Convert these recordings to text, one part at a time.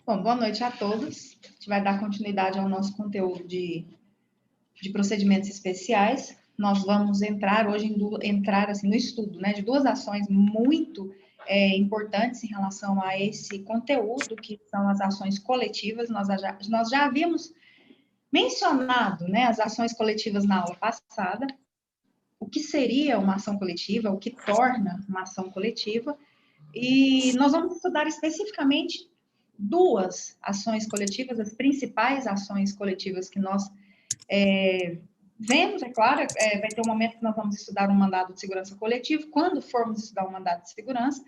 Bom, boa noite a todos. A gente vai dar continuidade ao nosso conteúdo de procedimentos especiais. Nós vamos entrar hoje no estudo, né, de duas ações muito importantes em relação a esse conteúdo, que são as ações coletivas. Nós já havíamos mencionado, né, as ações coletivas na aula passada, o que seria uma ação coletiva, o que torna uma ação coletiva, e nós vamos estudar especificamente duas ações coletivas, as principais ações coletivas que nós vemos, é claro, vai ter um momento que nós vamos estudar um mandado de segurança coletivo. Quando formos estudar um mandado de segurança,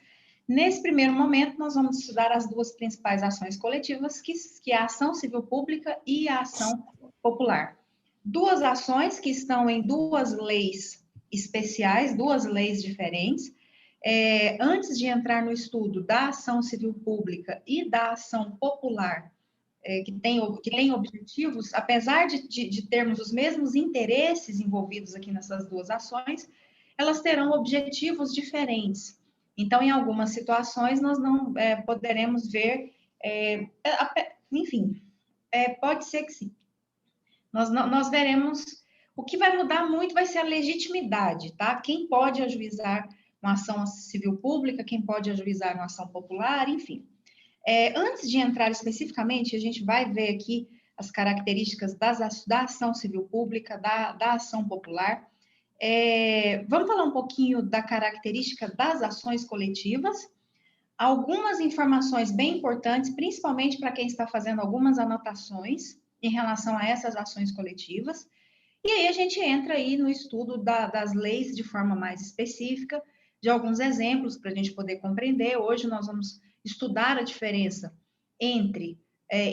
nesse primeiro momento, nós vamos estudar as duas principais ações coletivas, que é a ação civil pública e a ação popular. Duas ações que estão em duas leis especiais, duas leis diferentes. Antes de entrar no estudo da ação civil pública e da ação popular, que tem objetivos, apesar de termos os mesmos interesses envolvidos aqui nessas duas ações, elas terão objetivos diferentes. Então, em algumas situações, nós não poderemos ver, enfim, pode ser que sim. Nós veremos, o que vai mudar muito vai ser a legitimidade, tá? Quem pode ajuizar uma ação civil pública, quem pode ajuizar uma ação popular, enfim. Antes de entrar especificamente, a gente vai ver aqui as características da ação civil pública, da ação popular. Vamos falar um pouquinho da característica das ações coletivas, algumas informações bem importantes, principalmente para quem está fazendo algumas anotações em relação a essas ações coletivas. E aí a gente entra aí no estudo das leis de forma mais específica, de alguns exemplos para a gente poder compreender. Hoje nós vamos estudar a diferença entre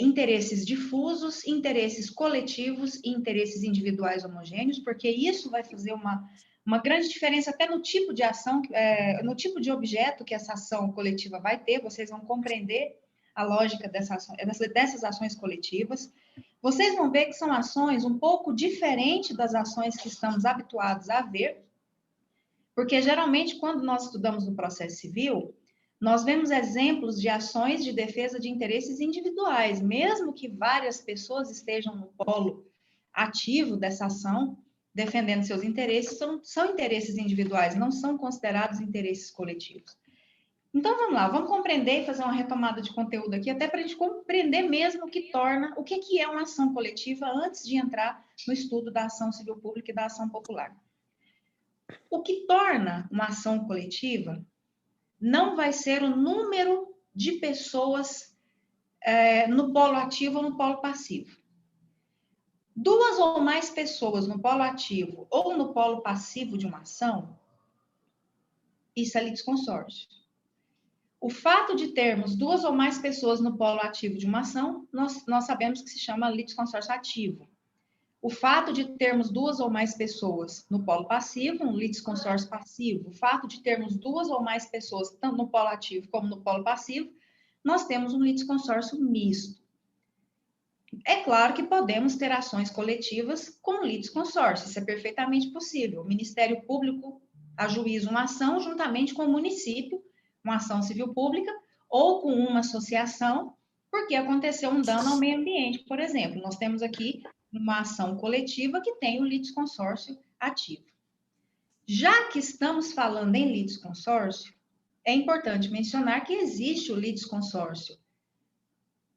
interesses difusos, interesses coletivos e interesses individuais homogêneos, porque isso vai fazer uma grande diferença até no tipo de ação, no tipo de objeto que essa ação coletiva vai ter. Vocês vão compreender a lógica dessas ações coletivas. Vocês vão ver que são ações um pouco diferentes das ações que estamos habituados a ver, porque geralmente quando nós estudamos no processo civil, nós vemos exemplos de ações de defesa de interesses individuais, mesmo que várias pessoas estejam no polo ativo dessa ação, defendendo seus interesses, são interesses individuais, não são considerados interesses coletivos. Então, vamos lá, vamos compreender e fazer uma retomada de conteúdo aqui, até para a gente compreender mesmo o que é uma ação coletiva antes de entrar no estudo da ação civil pública e da ação popular. O que torna uma ação coletiva não vai ser o número de pessoas no polo ativo ou no polo passivo. Duas ou mais pessoas no polo ativo ou no polo passivo de uma ação, isso é litisconsórcio. O fato de termos duas ou mais pessoas no polo ativo de uma ação, nós sabemos que se chama litisconsórcio ativo. O fato de termos duas ou mais pessoas no polo passivo, um litisconsórcio passivo. O fato de termos duas ou mais pessoas, tanto no polo ativo como no polo passivo, nós temos um litisconsórcio misto. É claro que podemos ter ações coletivas com litisconsórcio, isso é perfeitamente possível. O Ministério Público ajuiza uma ação juntamente com o município, uma ação civil pública, ou com uma associação, porque aconteceu um dano ao meio ambiente, por exemplo. Nós temos aqui uma ação coletiva que tem o litisconsórcio ativo. Já que estamos falando em litisconsórcio, é importante mencionar que existe o litisconsórcio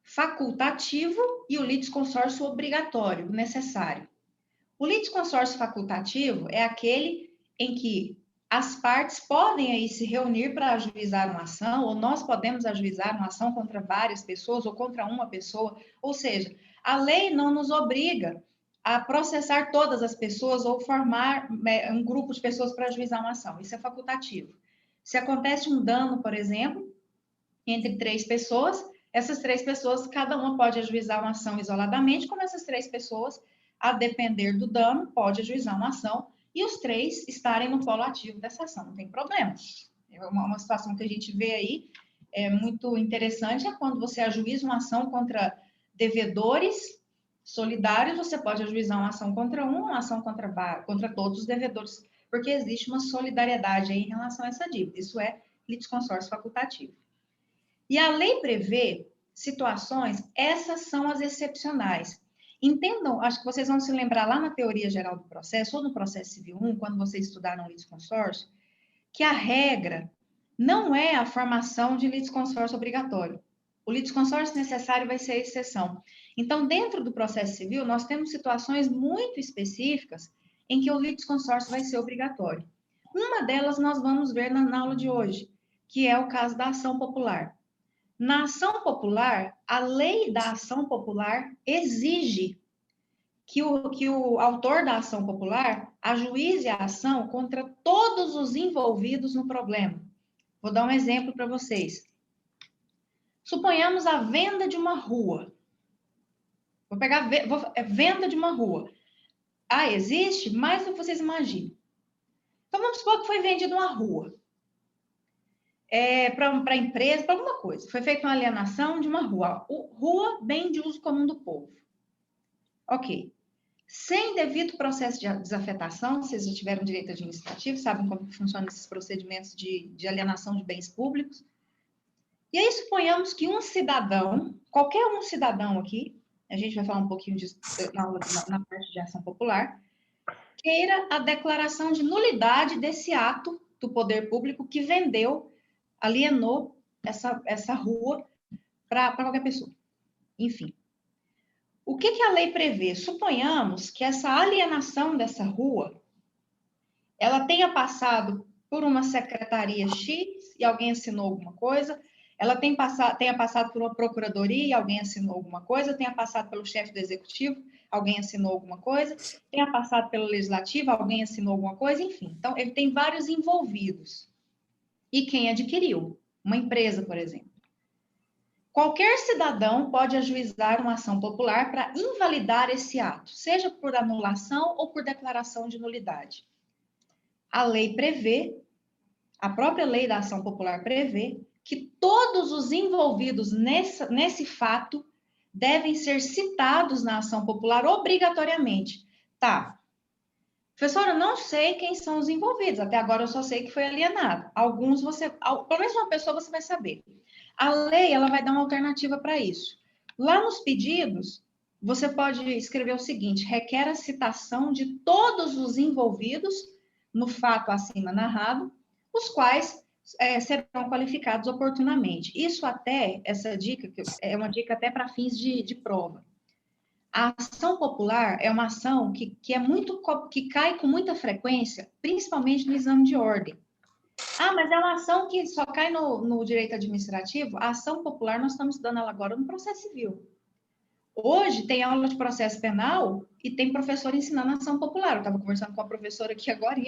facultativo e o litisconsórcio obrigatório, necessário. O litisconsórcio facultativo é aquele em que as partes podem aí se reunir para ajuizar uma ação, ou nós podemos ajuizar uma ação contra várias pessoas ou contra uma pessoa, ou seja, a lei não nos obriga a processar todas as pessoas ou formar um grupo de pessoas para ajuizar uma ação. Isso é facultativo. Se acontece um dano, por exemplo, entre 3 pessoas, essas 3 pessoas, cada uma pode ajuizar uma ação isoladamente, como essas 3 pessoas, a depender do dano, pode ajuizar uma ação e os 3 estarem no polo ativo dessa ação, não tem problema. Uma situação que a gente vê aí muito interessante é quando você ajuiza uma ação contra devedores solidários, você pode ajuizar uma ação contra uma ação contra todos os devedores, porque existe uma solidariedade aí em relação a essa dívida. Isso é litisconsórcio facultativo. E a lei prevê situações, essas são as excepcionais. Entendam, acho que vocês vão se lembrar lá na teoria geral do processo, ou no processo civil 1, quando vocês estudaram litisconsórcio, que a regra não é a formação de litisconsórcio obrigatório. O litisconsórcio necessário vai ser a exceção. Então, dentro do processo civil, nós temos situações muito específicas em que o litisconsórcio vai ser obrigatório. Uma delas nós vamos ver na aula de hoje, que é o caso da ação popular. Na ação popular, a lei da ação popular exige que o autor da ação popular ajuize a ação contra todos os envolvidos no problema. Vou dar um exemplo para vocês. Suponhamos a venda de uma rua. Venda de uma rua. Ah, existe mais do que vocês imaginam. Então, vamos supor que foi vendida uma rua. Para a empresa, para alguma coisa. Foi feita uma alienação de uma rua. Rua, bem de uso comum do povo. Ok. Sem devido processo de desafetação, vocês já tiveram direito administrativo, sabem como funcionam esses procedimentos de alienação de bens públicos. E aí, suponhamos que um cidadão, qualquer um cidadão aqui, a gente vai falar um pouquinho disso na parte de ação popular, queira a declaração de nulidade desse ato do poder público que vendeu, alienou essa rua para qualquer pessoa. Enfim. O que a lei prevê? Suponhamos que essa alienação dessa rua, ela tenha passado por uma secretaria X e alguém assinou alguma coisa, ela tenha passado por uma procuradoria e alguém assinou alguma coisa, tenha passado pelo chefe do executivo, alguém assinou alguma coisa, tenha passado pelo legislativo, alguém assinou alguma coisa, enfim. Então, ele tem vários envolvidos. E quem adquiriu? Uma empresa, por exemplo. Qualquer cidadão pode ajuizar uma ação popular para invalidar esse ato, seja por anulação ou por declaração de nulidade. A lei prevê, a própria lei da ação popular prevê, que todos os envolvidos nesse fato devem ser citados na ação popular obrigatoriamente. Tá. Professora, eu não sei quem são os envolvidos, até agora eu só sei que foi alienado. Alguns pelo menos uma pessoa você vai saber. A lei, ela vai dar uma alternativa para isso. Lá nos pedidos, você pode escrever o seguinte: requer a citação de todos os envolvidos no fato acima narrado, os quais serão qualificados oportunamente. Essa dica, é uma dica até para fins de prova. A ação popular é uma ação que cai com muita frequência, principalmente no exame de ordem. Ah, mas é uma ação que só cai no direito administrativo? A ação popular, nós estamos estudando ela agora no processo civil. Hoje tem aula de processo penal e tem professor ensinando ação popular. Eu estava conversando com a professora aqui agora,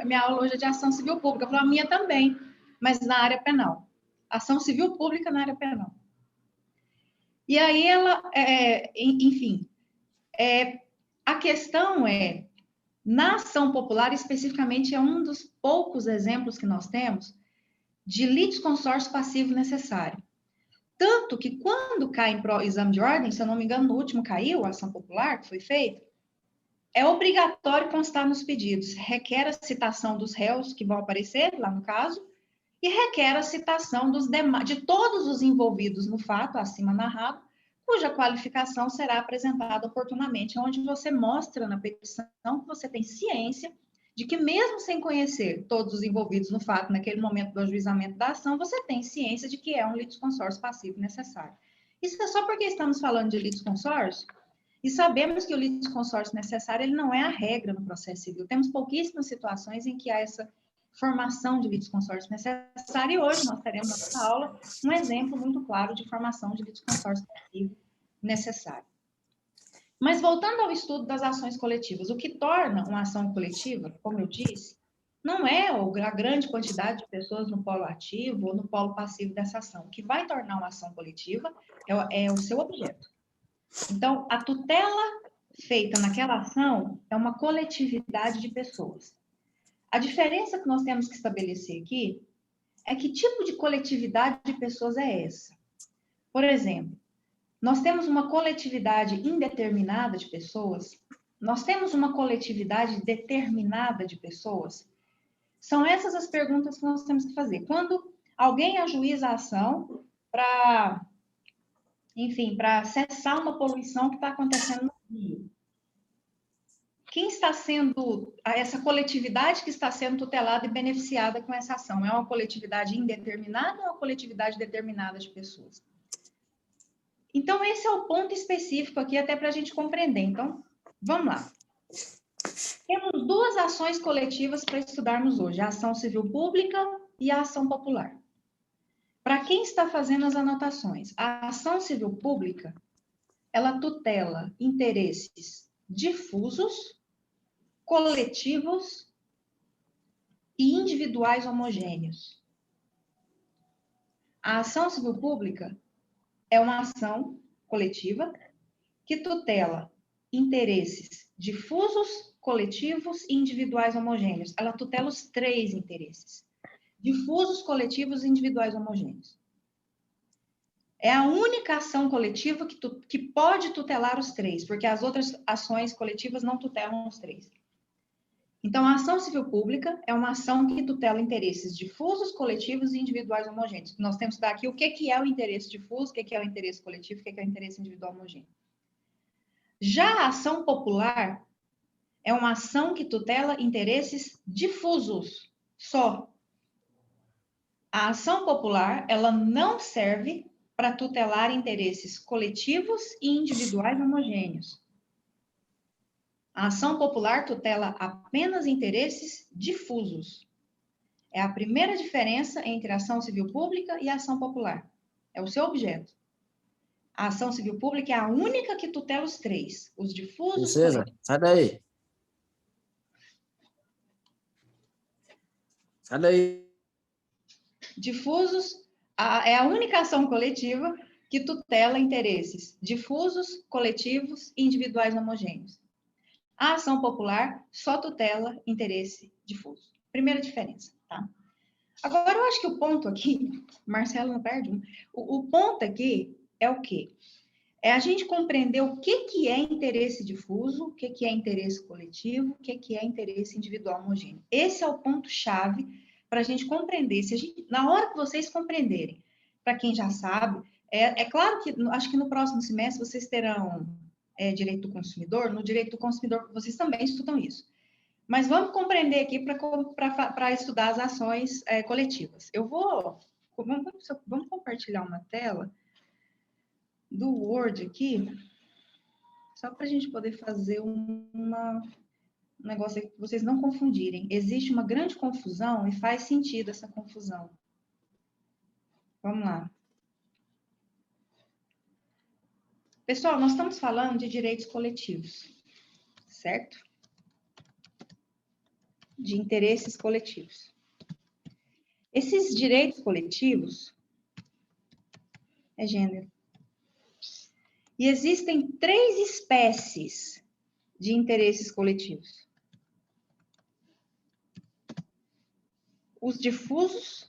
minha aula hoje é de ação civil pública. Eu falei, a minha também, mas na área penal. Ação civil pública na área penal. E aí enfim, a questão na ação popular, especificamente, é um dos poucos exemplos que nós temos de litisconsórcio passivo necessário. Tanto que quando cai em exame de ordem, se eu não me engano, no último caiu, a ação popular que foi feita, é obrigatório constar nos pedidos, requer a citação dos réus que vão aparecer lá no caso, e requer a citação de todos os envolvidos no fato acima narrado, cuja qualificação será apresentada oportunamente, onde você mostra na petição que você tem ciência de que mesmo sem conhecer todos os envolvidos no fato naquele momento do ajuizamento da ação, você tem ciência de que é um litisconsórcio passivo necessário. Isso é só porque estamos falando de litisconsórcio e sabemos que o litisconsórcio necessário ele não é a regra no processo civil. Temos pouquíssimas situações em que há essa formação de litisconsórcio necessário, e hoje nós teremos nessa aula um exemplo muito claro de formação de litisconsórcio passivo necessário. Mas voltando ao estudo das ações coletivas, o que torna uma ação coletiva, como eu disse, não é a grande quantidade de pessoas no polo ativo ou no polo passivo dessa ação. O que vai tornar uma ação coletiva é o seu objeto. Então, a tutela feita naquela ação é uma coletividade de pessoas. A diferença que nós temos que estabelecer aqui é que tipo de coletividade de pessoas é essa. Por exemplo, nós temos uma coletividade indeterminada de pessoas? Nós temos uma coletividade determinada de pessoas? São essas as perguntas que nós temos que fazer. Quando alguém ajuiza a ação para enfim, para cessar uma poluição que está acontecendo no rio. Quem está sendo, essa coletividade que está sendo tutelada e beneficiada com essa ação? É uma coletividade indeterminada ou uma coletividade determinada de pessoas? Então, esse é o ponto específico aqui, até para a gente compreender. Então, vamos lá. Temos duas ações coletivas para estudarmos hoje, a ação civil pública e a ação popular. Para quem está fazendo as anotações, a ação civil pública, ela tutela interesses difusos, coletivos e individuais homogêneos. A ação civil pública é uma ação coletiva que tutela interesses difusos, coletivos e individuais homogêneos. Ela tutela os três interesses: difusos, coletivos e individuais homogêneos. É a única ação coletiva que pode tutelar os três, porque as outras ações coletivas não tutelam os três. Então, a ação civil pública é uma ação que tutela interesses difusos, coletivos e individuais homogêneos. Nós temos que dar aqui o que é o interesse difuso, o que é o interesse coletivo, o que é o interesse individual homogêneo. Já a ação popular é uma ação que tutela interesses difusos, só. A ação popular, ela não serve para tutelar interesses coletivos e individuais homogêneos. A ação popular tutela apenas interesses difusos. É a primeira diferença entre a ação civil pública e a ação popular. É o seu objeto. A ação civil pública é a única que tutela os três, os difusos... Princesa, sai daí. Sai daí. Difusos é a única ação coletiva que tutela interesses difusos, coletivos e individuais homogêneos. A ação popular só tutela interesse difuso. Primeira diferença, tá? Agora, eu acho que o ponto aqui, Marcelo não perde um, o ponto aqui é o quê? É a gente compreender o que é interesse difuso, o que é interesse coletivo, o que é interesse individual homogêneo. Esse é o ponto-chave para a gente compreender. Na hora que vocês compreenderem, para quem já sabe, é claro que, acho que no próximo semestre vocês terão direito do consumidor. No direito do consumidor, vocês também estudam isso. Mas vamos compreender aqui para estudar as ações coletivas. Vamos compartilhar uma tela do Word aqui, só para a gente poder fazer um negócio que vocês não confundirem. Existe uma grande confusão e faz sentido essa confusão. Vamos lá. Pessoal, nós estamos falando de direitos coletivos, certo? De interesses coletivos. Esses direitos coletivos é gênero. E existem 3 espécies de interesses coletivos. Os difusos.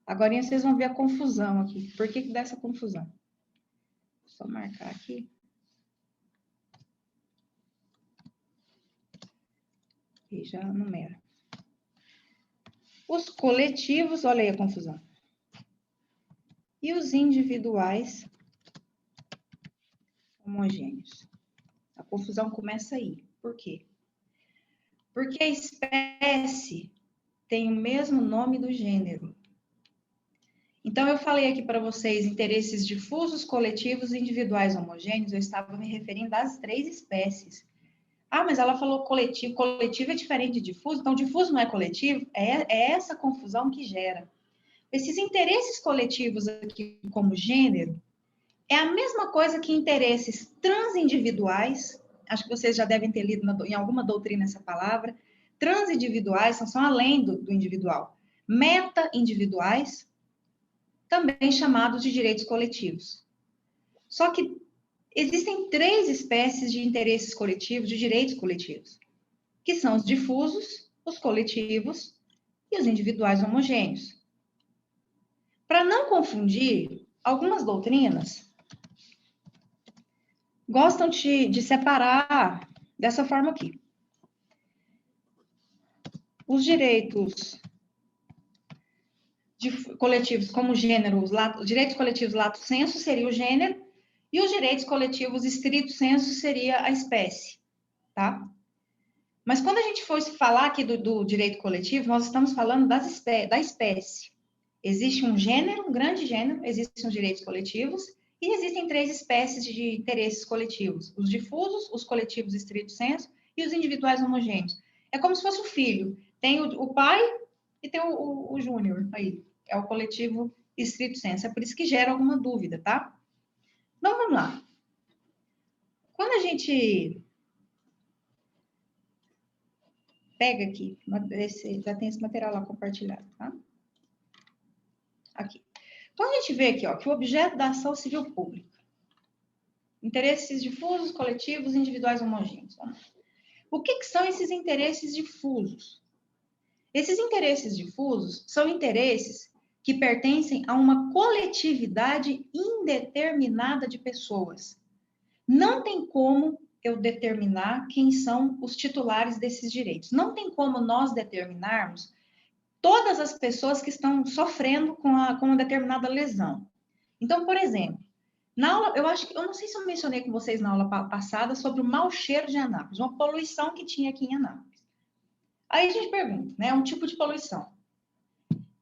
Agora vocês vão ver a confusão aqui. Por que dá essa confusão? Vou só marcar aqui. E já numera. Os coletivos, olha aí a confusão. E os individuais homogêneos. A confusão começa aí. Por quê? Porque a espécie tem o mesmo nome do gênero. Então, eu falei aqui para vocês interesses difusos, coletivos e individuais homogêneos. Eu estava me referindo às 3 espécies. Ah, mas ela falou coletivo. Coletivo é diferente de difuso. Então, difuso não é coletivo? É essa confusão que gera. Esses interesses coletivos aqui como gênero é a mesma coisa que interesses transindividuais. Acho que vocês já devem ter lido em alguma doutrina essa palavra. Transindividuais são além do individual. Meta-individuais, também chamados de direitos coletivos. Só que existem 3 espécies de interesses coletivos, de direitos coletivos, que são os difusos, os coletivos e os individuais homogêneos. Para não confundir, algumas doutrinas gostam de separar dessa forma aqui. coletivos como gênero, os direitos coletivos lato sensu seria o gênero, e os direitos coletivos estrito sensu seria a espécie, tá? Mas quando a gente for falar aqui do direito coletivo, nós estamos falando da espécie. Existe um gênero, um grande gênero, existem os direitos coletivos, e existem 3 espécies de interesses coletivos: os difusos, os coletivos estrito sensu e os individuais homogêneos. É como se fosse o filho. Tem o pai e tem o júnior aí. É o coletivo estrito sensu. É por isso que gera alguma dúvida, tá? Então, vamos lá. Quando a gente pega aqui, já tem esse material lá compartilhado, tá? Aqui. Então, a gente vê aqui, ó, que o objeto da ação civil pública. Interesses difusos, coletivos, individuais homogêneos. O que são esses interesses difusos? Esses interesses difusos são interesses que pertencem a uma coletividade indeterminada de pessoas. Não tem como eu determinar quem são os titulares desses direitos. Não tem como nós determinarmos todas as pessoas que estão sofrendo com uma determinada lesão. Então, por exemplo, na aula, eu não sei se eu mencionei com vocês na aula passada sobre o mau cheiro de Anápolis, uma poluição que tinha aqui em Anápolis. Aí a gente pergunta, né, um tipo de poluição.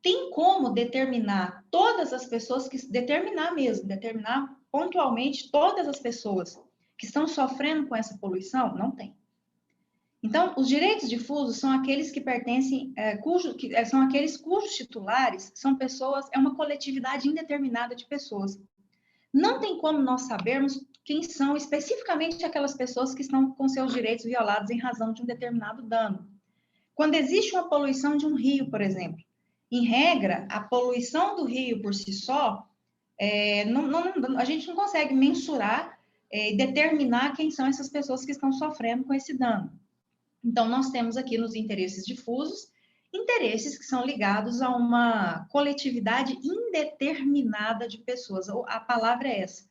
Tem como determinar todas as pessoas determinar pontualmente todas as pessoas que estão sofrendo com essa poluição? Não tem. Então, os direitos difusos são aqueles que pertencem, são aqueles cujos titulares são pessoas, é uma coletividade indeterminada de pessoas. Não tem como nós sabermos quem são especificamente aquelas pessoas que estão com seus direitos violados em razão de um determinado dano. Quando existe uma poluição de um rio, por exemplo, em regra, a poluição do rio por si só, a gente não consegue mensurar e determinar quem são essas pessoas que estão sofrendo com esse dano. Então, nós temos aqui nos interesses difusos, interesses que são ligados a uma coletividade indeterminada de pessoas. A palavra é essa.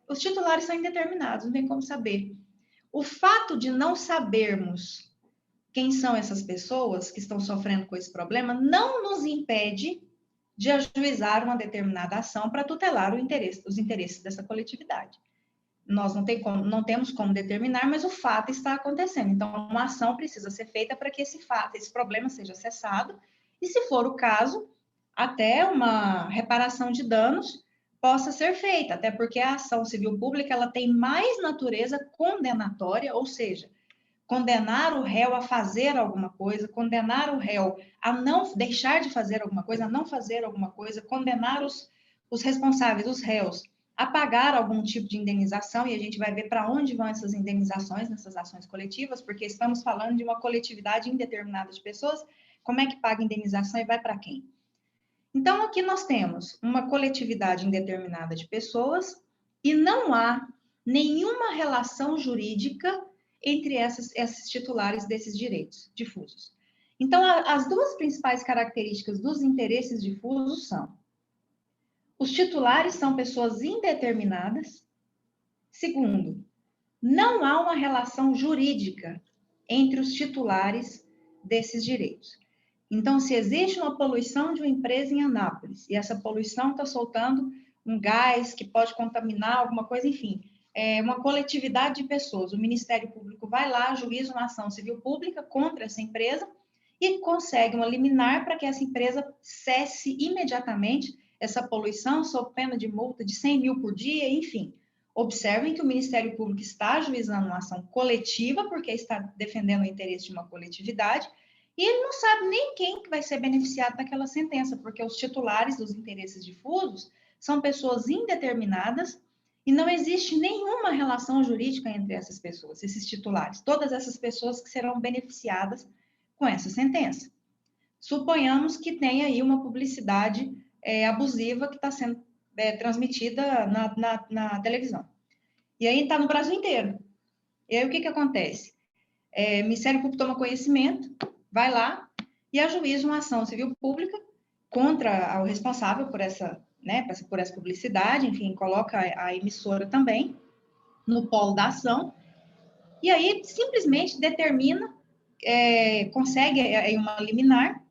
Os titulares são indeterminados, não tem como saber. O fato de não sabermos quem são essas pessoas que estão sofrendo com esse problema não nos impede de ajuizar uma determinada ação para tutelar os interesses dessa coletividade. Nós não temos como determinar, mas o fato está acontecendo. Então, uma ação precisa ser feita para que esse problema seja cessado, e se for o caso, até uma reparação de danos possa ser feita, até porque a ação civil pública ela tem mais natureza condenatória, ou seja, condenar o réu a fazer alguma coisa, condenar o réu a não deixar de fazer alguma coisa, a não fazer alguma coisa, condenar os responsáveis, os réus, a pagar algum tipo de indenização, e a gente vai ver para onde vão essas indenizações nessas ações coletivas, porque estamos falando de uma coletividade indeterminada de pessoas, como é que paga indenização e vai para quem? Então, aqui nós temos uma coletividade indeterminada de pessoas e não há nenhuma relação jurídica entre esses titulares desses direitos difusos. Então, as duas principais características dos interesses difusos são: os titulares são pessoas indeterminadas. Segundo, não há uma relação jurídica entre os titulares desses direitos. Então, se existe uma poluição de uma empresa em Anápolis, e essa poluição está soltando um gás que pode contaminar alguma coisa, enfim, uma coletividade de pessoas, o Ministério Público vai lá, ajuiza uma ação civil pública contra essa empresa e consegue uma liminar para que essa empresa cesse imediatamente essa poluição, sob pena de multa de 100 mil por dia, enfim. Observem que o Ministério Público está ajuizando uma ação coletiva, porque está defendendo o interesse de uma coletividade, e ele não sabe nem quem que vai ser beneficiado daquela sentença, porque os titulares dos interesses difusos são pessoas indeterminadas e não existe nenhuma relação jurídica entre essas pessoas, esses titulares, todas essas pessoas que serão beneficiadas com essa sentença. Suponhamos que tenha aí uma publicidade abusiva que está sendo transmitida na televisão. E aí está no Brasil inteiro. E aí o que acontece? O Ministério Público toma conhecimento, vai lá e ajuiza uma ação civil pública contra o responsável por essa publicidade, enfim, coloca a emissora também no polo da ação, e aí simplesmente determina, consegue uma liminar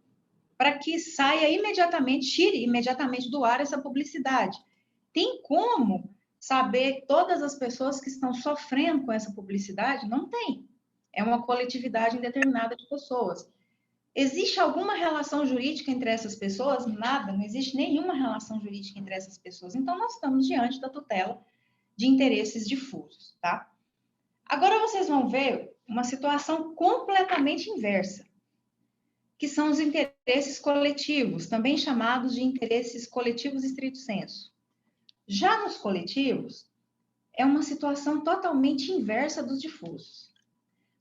para que saia imediatamente, tire imediatamente do ar essa publicidade. Tem como saber todas as pessoas que estão sofrendo com essa publicidade? Não tem. É uma coletividade indeterminada de pessoas. Existe alguma relação jurídica entre essas pessoas? Nada, não existe nenhuma relação jurídica entre essas pessoas. Então, nós estamos diante da tutela de interesses difusos, tá? Agora vocês vão ver uma situação completamente inversa, que são os interesses coletivos, também chamados de interesses coletivos estrito sensu. Já nos coletivos, é uma situação totalmente inversa dos difusos.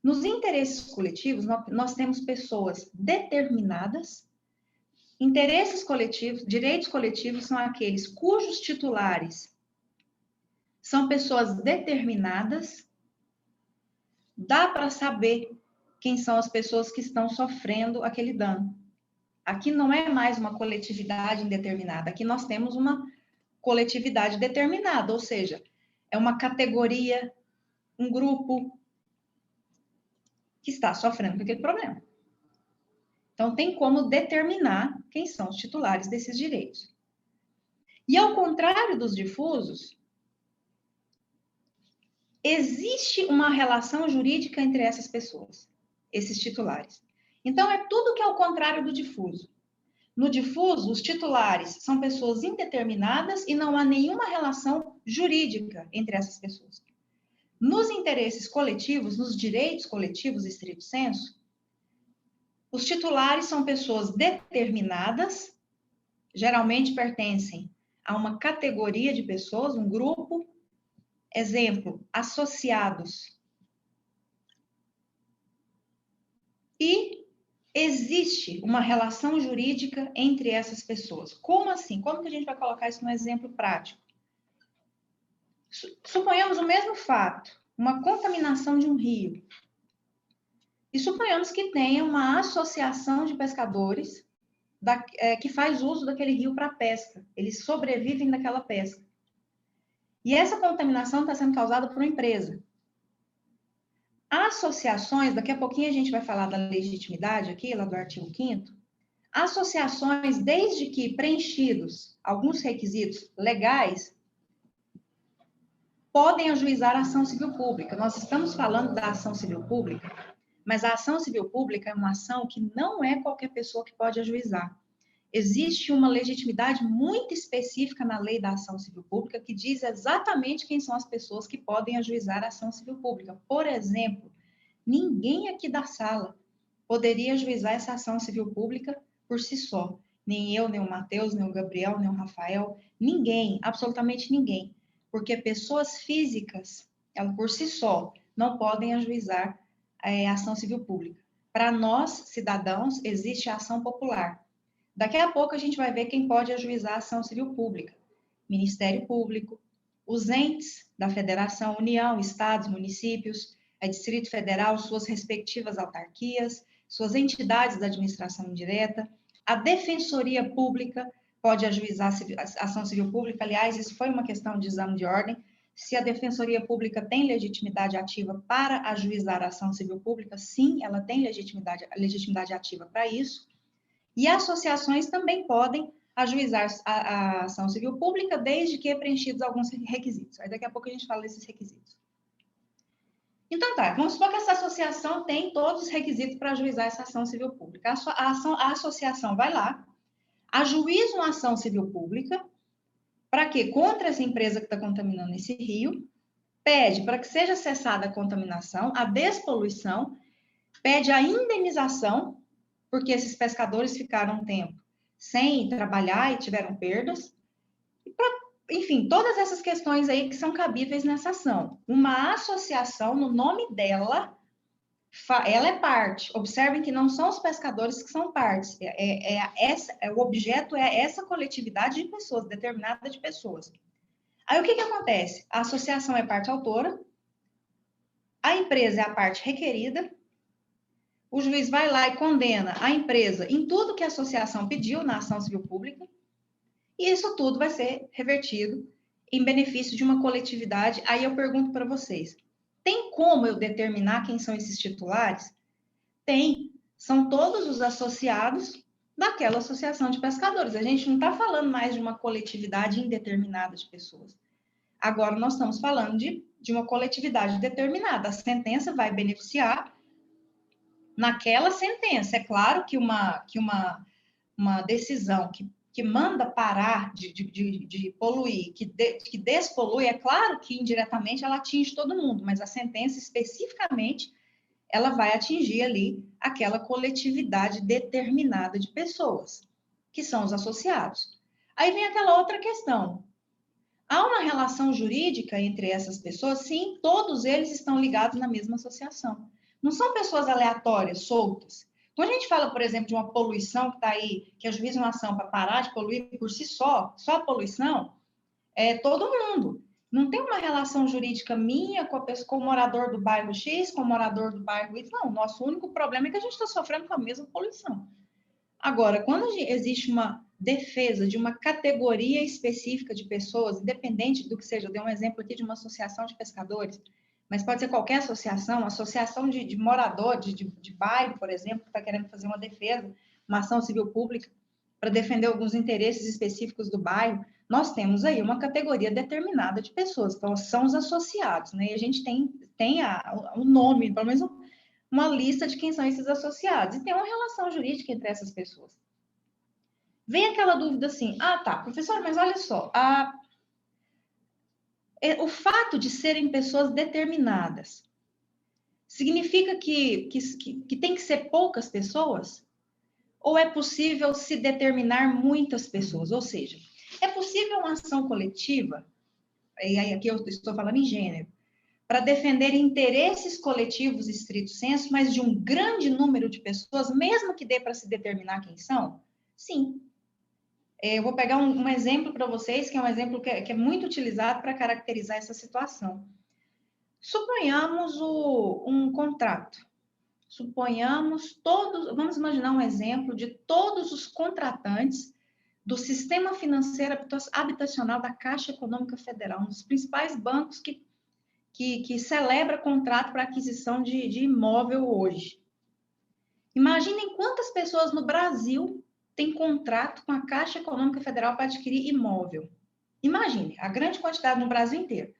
Nos interesses coletivos, nós temos pessoas determinadas. Interesses coletivos, direitos coletivos são aqueles cujos titulares são pessoas determinadas. Dá para saber quem são as pessoas que estão sofrendo aquele dano. Aqui não é mais uma coletividade indeterminada, aqui nós temos uma coletividade determinada, ou seja, é uma categoria, um grupo que está sofrendo com aquele problema. Então, tem como determinar quem são os titulares desses direitos. E ao contrário dos difusos, existe uma relação jurídica entre essas pessoas, esses titulares. Então, é tudo que é o contrário do difuso. No difuso, os titulares são pessoas indeterminadas e não há nenhuma relação jurídica entre essas pessoas. Nos interesses coletivos, nos direitos coletivos estrito sensu, os titulares são pessoas determinadas, geralmente pertencem a uma categoria de pessoas, um grupo. Exemplo, associados. E existe uma relação jurídica entre essas pessoas. Como assim? Como que a gente vai colocar isso num exemplo prático? Suponhamos o mesmo fato, uma contaminação de um rio. E suponhamos que tenha uma associação de pescadores que faz uso daquele rio para pesca. Eles sobrevivem daquela pesca. E essa contaminação está sendo causada por uma empresa. Associações, daqui a pouquinho a gente vai falar da legitimidade aqui, lá do artigo 5º. Associações, desde que preenchidos alguns requisitos legais, podem ajuizar a ação civil pública. Nós estamos falando da ação civil pública, mas a ação civil pública é uma ação que não é qualquer pessoa que pode ajuizar. Existe uma legitimidade muito específica na lei da ação civil pública que diz exatamente quem são as pessoas que podem ajuizar a ação civil pública. Por exemplo, ninguém aqui da sala poderia ajuizar essa ação civil pública por si só. Nem eu, nem o Matheus, nem o Gabriel, nem o Rafael, ninguém, absolutamente ninguém. Porque pessoas físicas, elas por si só, não podem ajuizar a ação civil pública. Para nós, cidadãos, existe a ação popular. Daqui a pouco a gente vai ver quem pode ajuizar a ação civil pública. Ministério Público, os entes da Federação, União, Estados, municípios, Distrito Federal, suas respectivas autarquias, suas entidades da administração indireta, a Defensoria Pública pode ajuizar a ação civil pública. Aliás, isso foi uma questão de exame de ordem. Se a Defensoria Pública tem legitimidade ativa para ajuizar a ação civil pública, sim, ela tem legitimidade ativa para isso. E associações também podem ajuizar a ação civil pública desde que preenchidos alguns requisitos. Aí daqui a pouco a gente fala desses requisitos. Então tá, vamos supor que essa associação tem todos os requisitos para ajuizar essa ação civil pública. A associação vai lá, ajuiza uma ação civil pública, para quê? Contra essa empresa que está contaminando esse rio, pede para que seja cessada a contaminação, a despoluição, pede a indenização, porque esses pescadores ficaram um tempo sem trabalhar e tiveram perdas. Enfim, todas essas questões aí que são cabíveis nessa ação. Uma associação, no nome dela, ela é parte. Observem que não são os pescadores que são partes. O objeto é essa coletividade de pessoas, determinada de pessoas. Aí o que acontece? A associação é parte autora, a empresa é a parte requerida, o juiz vai lá e condena a empresa em tudo que a associação pediu na ação civil pública, e isso tudo vai ser revertido em benefício de uma coletividade. Aí eu pergunto para vocês, tem como eu determinar quem são esses titulares? Tem. São todos os associados daquela associação de pescadores. A gente não está falando mais de uma coletividade indeterminada de pessoas. Agora nós estamos falando de uma coletividade determinada. A sentença vai beneficiar naquela sentença. É claro que uma decisão que manda parar de poluir, que despolui, é claro que indiretamente ela atinge todo mundo, mas a sentença especificamente ela vai atingir ali aquela coletividade determinada de pessoas, que são os associados. Aí vem aquela outra questão. Há uma relação jurídica entre essas pessoas? Sim, todos eles estão ligados na mesma associação. Não são pessoas aleatórias, soltas. Quando a gente fala, por exemplo, de uma poluição que está aí, que ajuiza uma ação para parar de poluir por si só a poluição, é todo mundo. Não tem uma relação jurídica minha com o morador do bairro X, com o morador do bairro Y. Não, o nosso único problema é que a gente está sofrendo com a mesma poluição. Agora, quando existe uma defesa de uma categoria específica de pessoas, independente do que seja, eu dei um exemplo aqui de uma associação de pescadores, mas pode ser qualquer associação de morador, de bairro, por exemplo, que está querendo fazer uma defesa, uma ação civil pública, para defender alguns interesses específicos do bairro, nós temos aí uma categoria determinada de pessoas, então são os associados, né? E a gente tem o nome, pelo menos uma lista de quem são esses associados, e tem uma relação jurídica entre essas pessoas. Vem aquela dúvida assim, tá, professor, mas olha só, o fato de serem pessoas determinadas significa que tem que ser poucas pessoas? Ou é possível se determinar muitas pessoas? Ou seja, é possível uma ação coletiva, e aí aqui eu estou falando em gênero, para defender interesses coletivos estrito sensu, mas de um grande número de pessoas, mesmo que dê para se determinar quem são? Sim. Eu vou pegar um exemplo para vocês, que é um exemplo que é muito utilizado para caracterizar essa situação. Suponhamos um contrato. Suponhamos vamos imaginar um exemplo de todos os contratantes do Sistema Financeiro Habitacional da Caixa Econômica Federal, um dos principais bancos que celebra contrato para aquisição de imóvel hoje. Imaginem quantas pessoas no Brasil têm contrato com a Caixa Econômica Federal para adquirir imóvel. Imagine, a grande quantidade no Brasil inteiro,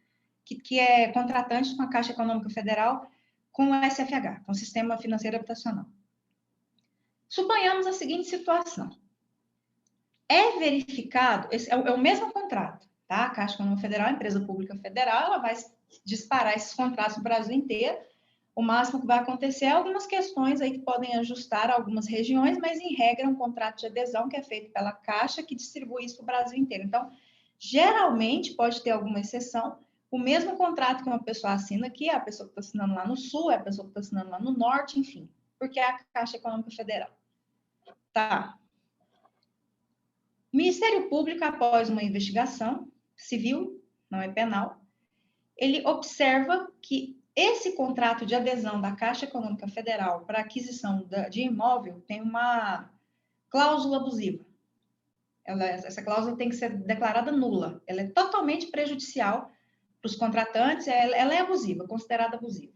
que é contratante com a Caixa Econômica Federal, com o SFH, com o Sistema Financeiro Habitacional. Suponhamos a seguinte situação. É verificado, é o mesmo contrato, tá? A Caixa Econômica Federal, a empresa pública federal, ela vai disparar esses contratos no Brasil inteiro. O máximo que vai acontecer é algumas questões aí que podem ajustar algumas regiões, mas em regra é um contrato de adesão que é feito pela Caixa que distribui isso para o Brasil inteiro. Então, geralmente pode ter alguma exceção, o mesmo contrato que uma pessoa assina aqui, é a pessoa que está assinando lá no Sul, é a pessoa que está assinando lá no Norte, enfim, porque é a Caixa Econômica Federal. Tá. O Ministério Público, após uma investigação civil, não é penal, ele observa que esse contrato de adesão da Caixa Econômica Federal para aquisição de imóvel tem uma cláusula abusiva. Essa cláusula tem que ser declarada nula. Ela é totalmente prejudicial para os contratantes, ela é abusiva, considerada abusiva.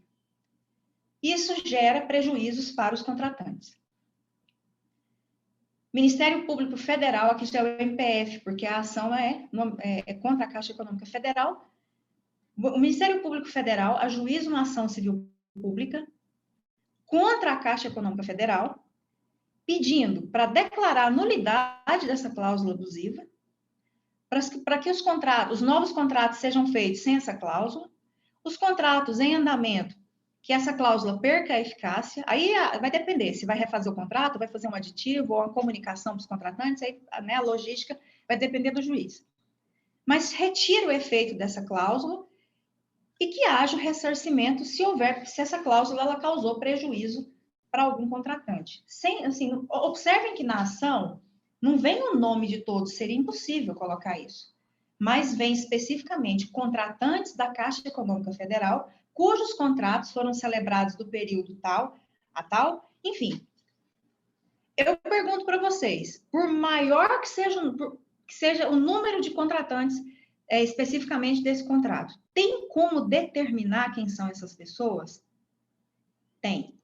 Isso gera prejuízos para os contratantes. Ministério Público Federal, aqui já é o MPF, porque a ação é contra a Caixa Econômica Federal. O Ministério Público Federal ajuiza uma ação civil pública contra a Caixa Econômica Federal, pedindo para declarar a nulidade dessa cláusula abusiva, para que os novos contratos sejam feitos sem essa cláusula, os contratos em andamento, que essa cláusula perca a eficácia, aí vai depender se vai refazer o contrato, vai fazer um aditivo ou uma comunicação para os contratantes, aí, né, a logística vai depender do juiz. Mas retira o efeito dessa cláusula e que haja o ressarcimento se essa cláusula ela causou prejuízo para algum contratante. Observem que na ação não vem o nome de todos, seria impossível colocar isso, mas vem especificamente contratantes da Caixa Econômica Federal, cujos contratos foram celebrados do período tal a tal, enfim. Eu pergunto para vocês, por maior que seja o número de contratantes especificamente desse contrato, tem como determinar quem são essas pessoas? Tem.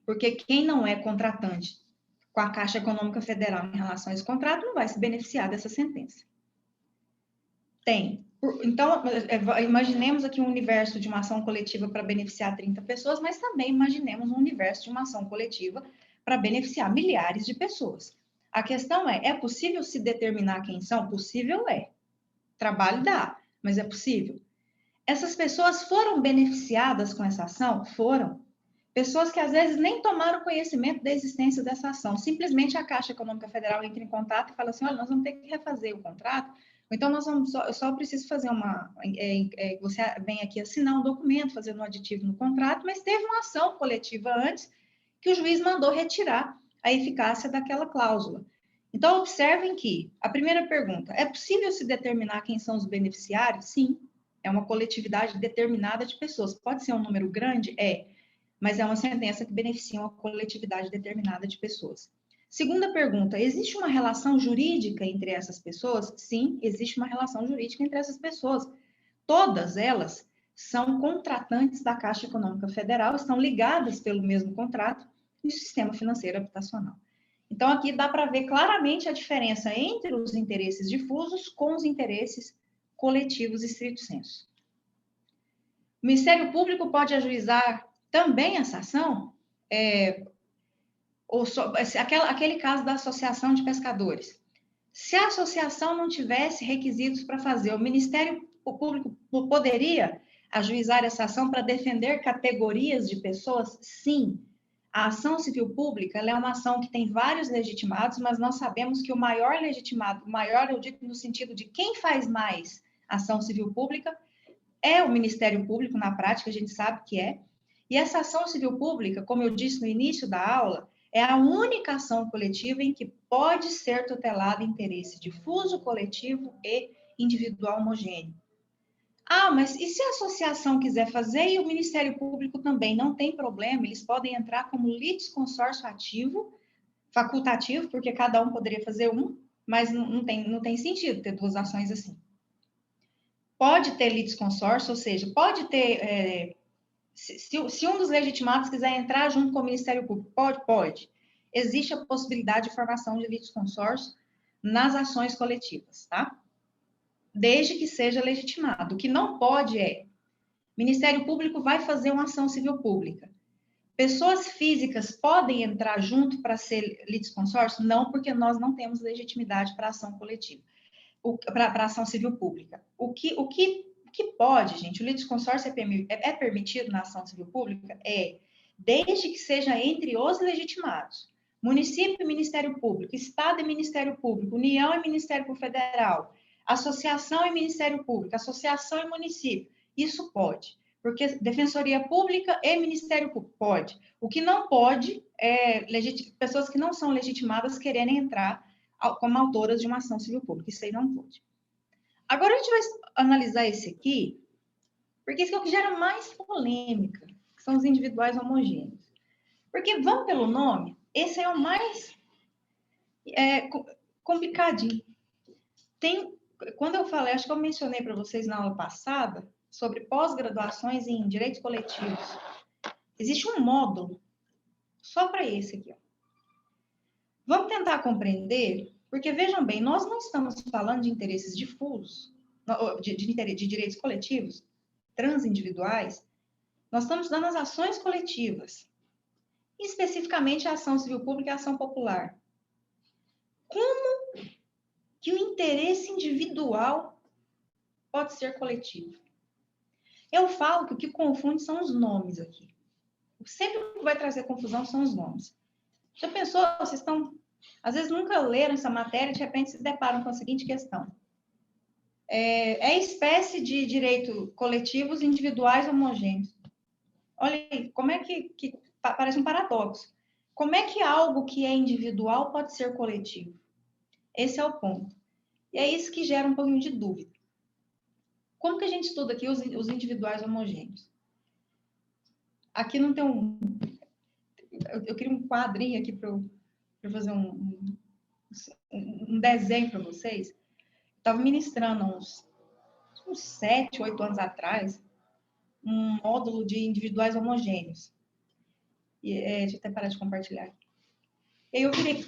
Porque quem não é contratante com a Caixa Econômica Federal em relação a esse contrato não vai se beneficiar dessa sentença. Tem. Então, imaginemos aqui um universo de uma ação coletiva para beneficiar 30 pessoas, mas também imaginemos um universo de uma ação coletiva para beneficiar milhares de pessoas. A questão é possível se determinar quem são? Possível é. Trabalho dá, mas é possível. Essas pessoas foram beneficiadas com essa ação? Foram. Pessoas que às vezes nem tomaram conhecimento da existência dessa ação. Simplesmente a Caixa Econômica Federal entra em contato e fala assim, olha, nós vamos ter que refazer o contrato, então nós vamos eu só preciso fazer você vem aqui assinar um documento, fazer um aditivo no contrato, mas teve uma ação coletiva antes que o juiz mandou retirar a eficácia daquela cláusula. Então, observem que a primeira pergunta, é possível se determinar quem são os beneficiários? Sim, é uma coletividade determinada de pessoas. Pode ser um número grande? É, mas é uma sentença que beneficia uma coletividade determinada de pessoas. Segunda pergunta, existe uma relação jurídica entre essas pessoas? Sim, existe uma relação jurídica entre essas pessoas. Todas elas são contratantes da Caixa Econômica Federal, estão ligadas pelo mesmo contrato no sistema financeiro habitacional. Então, aqui dá para ver claramente a diferença entre os interesses difusos com os interesses coletivos estrito sensu. O Ministério Público pode ajuizar também essa ação? Aquele caso da Associação de Pescadores. Se a associação não tivesse requisitos para fazer, o Ministério Público poderia ajuizar essa ação para defender categorias de pessoas? Sim. A ação civil pública ela é uma ação que tem vários legitimados, mas nós sabemos que o maior legitimado, eu digo no sentido de quem faz mais ação civil pública, é o Ministério Público, na prática, a gente sabe que é. E essa ação civil pública, como eu disse no início da aula, é a única ação coletiva em que pode ser tutelado interesse difuso, coletivo e individual homogêneo. Ah, mas e se a associação quiser fazer e o Ministério Público também? Não tem problema, eles podem entrar como litisconsórcio ativo, facultativo, porque cada um poderia fazer um, mas não tem sentido ter duas ações assim. Pode ter litisconsórcio, ou seja, pode ter... Se um dos legitimados quiser entrar junto com o Ministério Público, pode. Existe a possibilidade de formação de litisconsórcio nas ações coletivas, tá? Desde que seja legitimado. O que não pode Ministério Público vai fazer uma ação civil pública. Pessoas físicas podem entrar junto para ser litisconsórcio? Não, porque nós não temos legitimidade para ação coletiva, para ação civil pública. O que pode, gente, o litisconsórcio é permitido na ação civil pública? Desde que seja entre os legitimados. Município e Ministério Público, Estado e Ministério Público, União e Ministério Federal, associação e Ministério Público, associação e município. Isso pode, porque Defensoria Pública e Ministério Público pode. O que não pode é pessoas que não são legitimadas quererem entrar como autoras de uma ação civil pública. Isso aí não pode. Agora a gente vai analisar esse aqui, porque esse é o que gera mais polêmica, que são os individuais homogêneos. Porque, vamos pelo nome, esse é o mais complicadinho. Quando eu falei, acho que eu mencionei para vocês na aula passada, sobre pós-graduações em direitos coletivos. Existe um módulo só para esse aqui. Ó. Vamos tentar compreender, porque vejam bem, nós não estamos falando de interesses difusos, de direitos coletivos, transindividuais, nós estamos dando as ações coletivas, especificamente a ação civil pública e a ação popular. Como que o interesse individual pode ser coletivo? Eu falo que o que confunde são os nomes aqui. Sempre o que vai trazer confusão são os nomes. Já pensou, vocês às vezes nunca leram essa matéria, de repente se deparam com a seguinte questão. É espécie de direito coletivos individuais homogêneos. Olha aí, como é que parece um paradoxo. Como é que algo que é individual pode ser coletivo? Esse é o ponto. E é isso que gera um pouquinho de dúvida. Como que a gente estuda aqui os individuais homogêneos? Aqui não tem eu queria um quadrinho aqui para fazer um desenho para vocês. Estava ministrando uns 7, 8 anos atrás um módulo de individuais homogêneos. Deixa eu até parar de compartilhar. E aí eu virei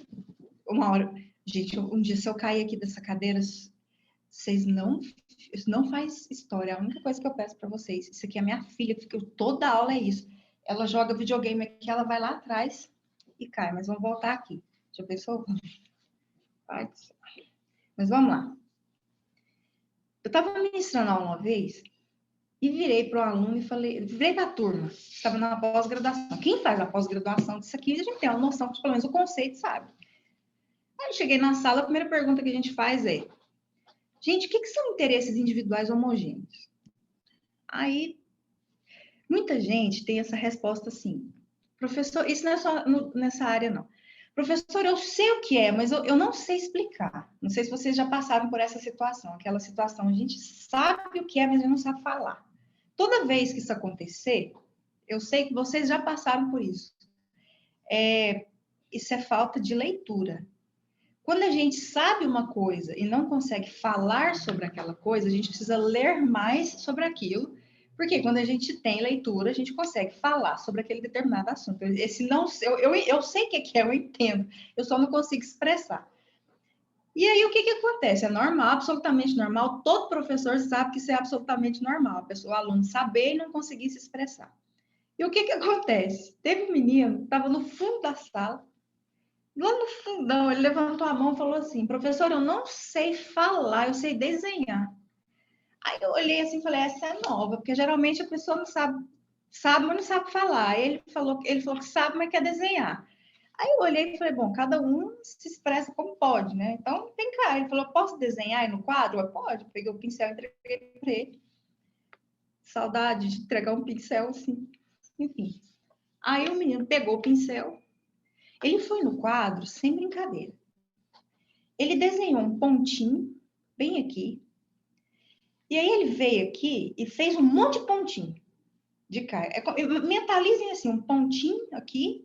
uma hora, gente, um dia se eu cair aqui dessa cadeira, vocês não, isso não faz história. A única coisa que eu peço para vocês, isso aqui é minha filha, porque toda aula é isso. Ela joga videogame aqui, ela vai lá atrás e cai, mas vamos voltar aqui. Já pensou? Mas vamos lá. Eu estava ministrando aula uma vez e virei para o aluno e falei, virei para a turma, estava na pós-graduação. Quem faz a pós-graduação disso aqui, a gente tem uma noção, pelo menos o conceito, sabe? Aí eu cheguei na sala, a primeira pergunta que a gente faz é: gente, o que são interesses individuais homogêneos? Aí, muita gente tem essa resposta assim, professor, isso não é só nessa área, não. Professor, eu sei o que é, mas eu não sei explicar. Não sei se vocês já passaram por essa situação, aquela situação, a gente sabe o que é, mas a gente não sabe falar. Toda vez que isso acontecer, eu sei que vocês já passaram por isso. Isso é falta de leitura. Quando a gente sabe uma coisa e não consegue falar sobre aquela coisa, a gente precisa ler mais sobre aquilo, porque quando a gente tem leitura, a gente consegue falar sobre aquele determinado assunto. Esse não, eu sei o que é, eu entendo, eu só não consigo expressar. E aí, o que acontece? É normal, absolutamente normal, todo professor sabe que isso é absolutamente normal, o aluno saber e não conseguir se expressar. E o que acontece? Teve um menino que estava no fundo da sala, lá no fundão, ele levantou a mão e falou assim: professor, eu não sei falar, eu sei desenhar. Aí eu olhei assim e falei: essa é nova, porque geralmente a pessoa não sabe, mas não sabe falar. Aí ele falou que sabe, mas quer desenhar. Aí eu olhei e falei: bom, cada um se expressa como pode, né? Então, vem cá. Ele falou: posso desenhar aí no quadro? Eu, pode. Peguei o pincel e entreguei para ele. Saudade de entregar um pincel assim. Enfim. Aí o menino pegou o pincel. Ele foi no quadro sem brincadeira. Ele desenhou um pontinho bem aqui. E aí ele veio aqui e fez um monte de pontinho de cá. Mentalizem assim, um pontinho aqui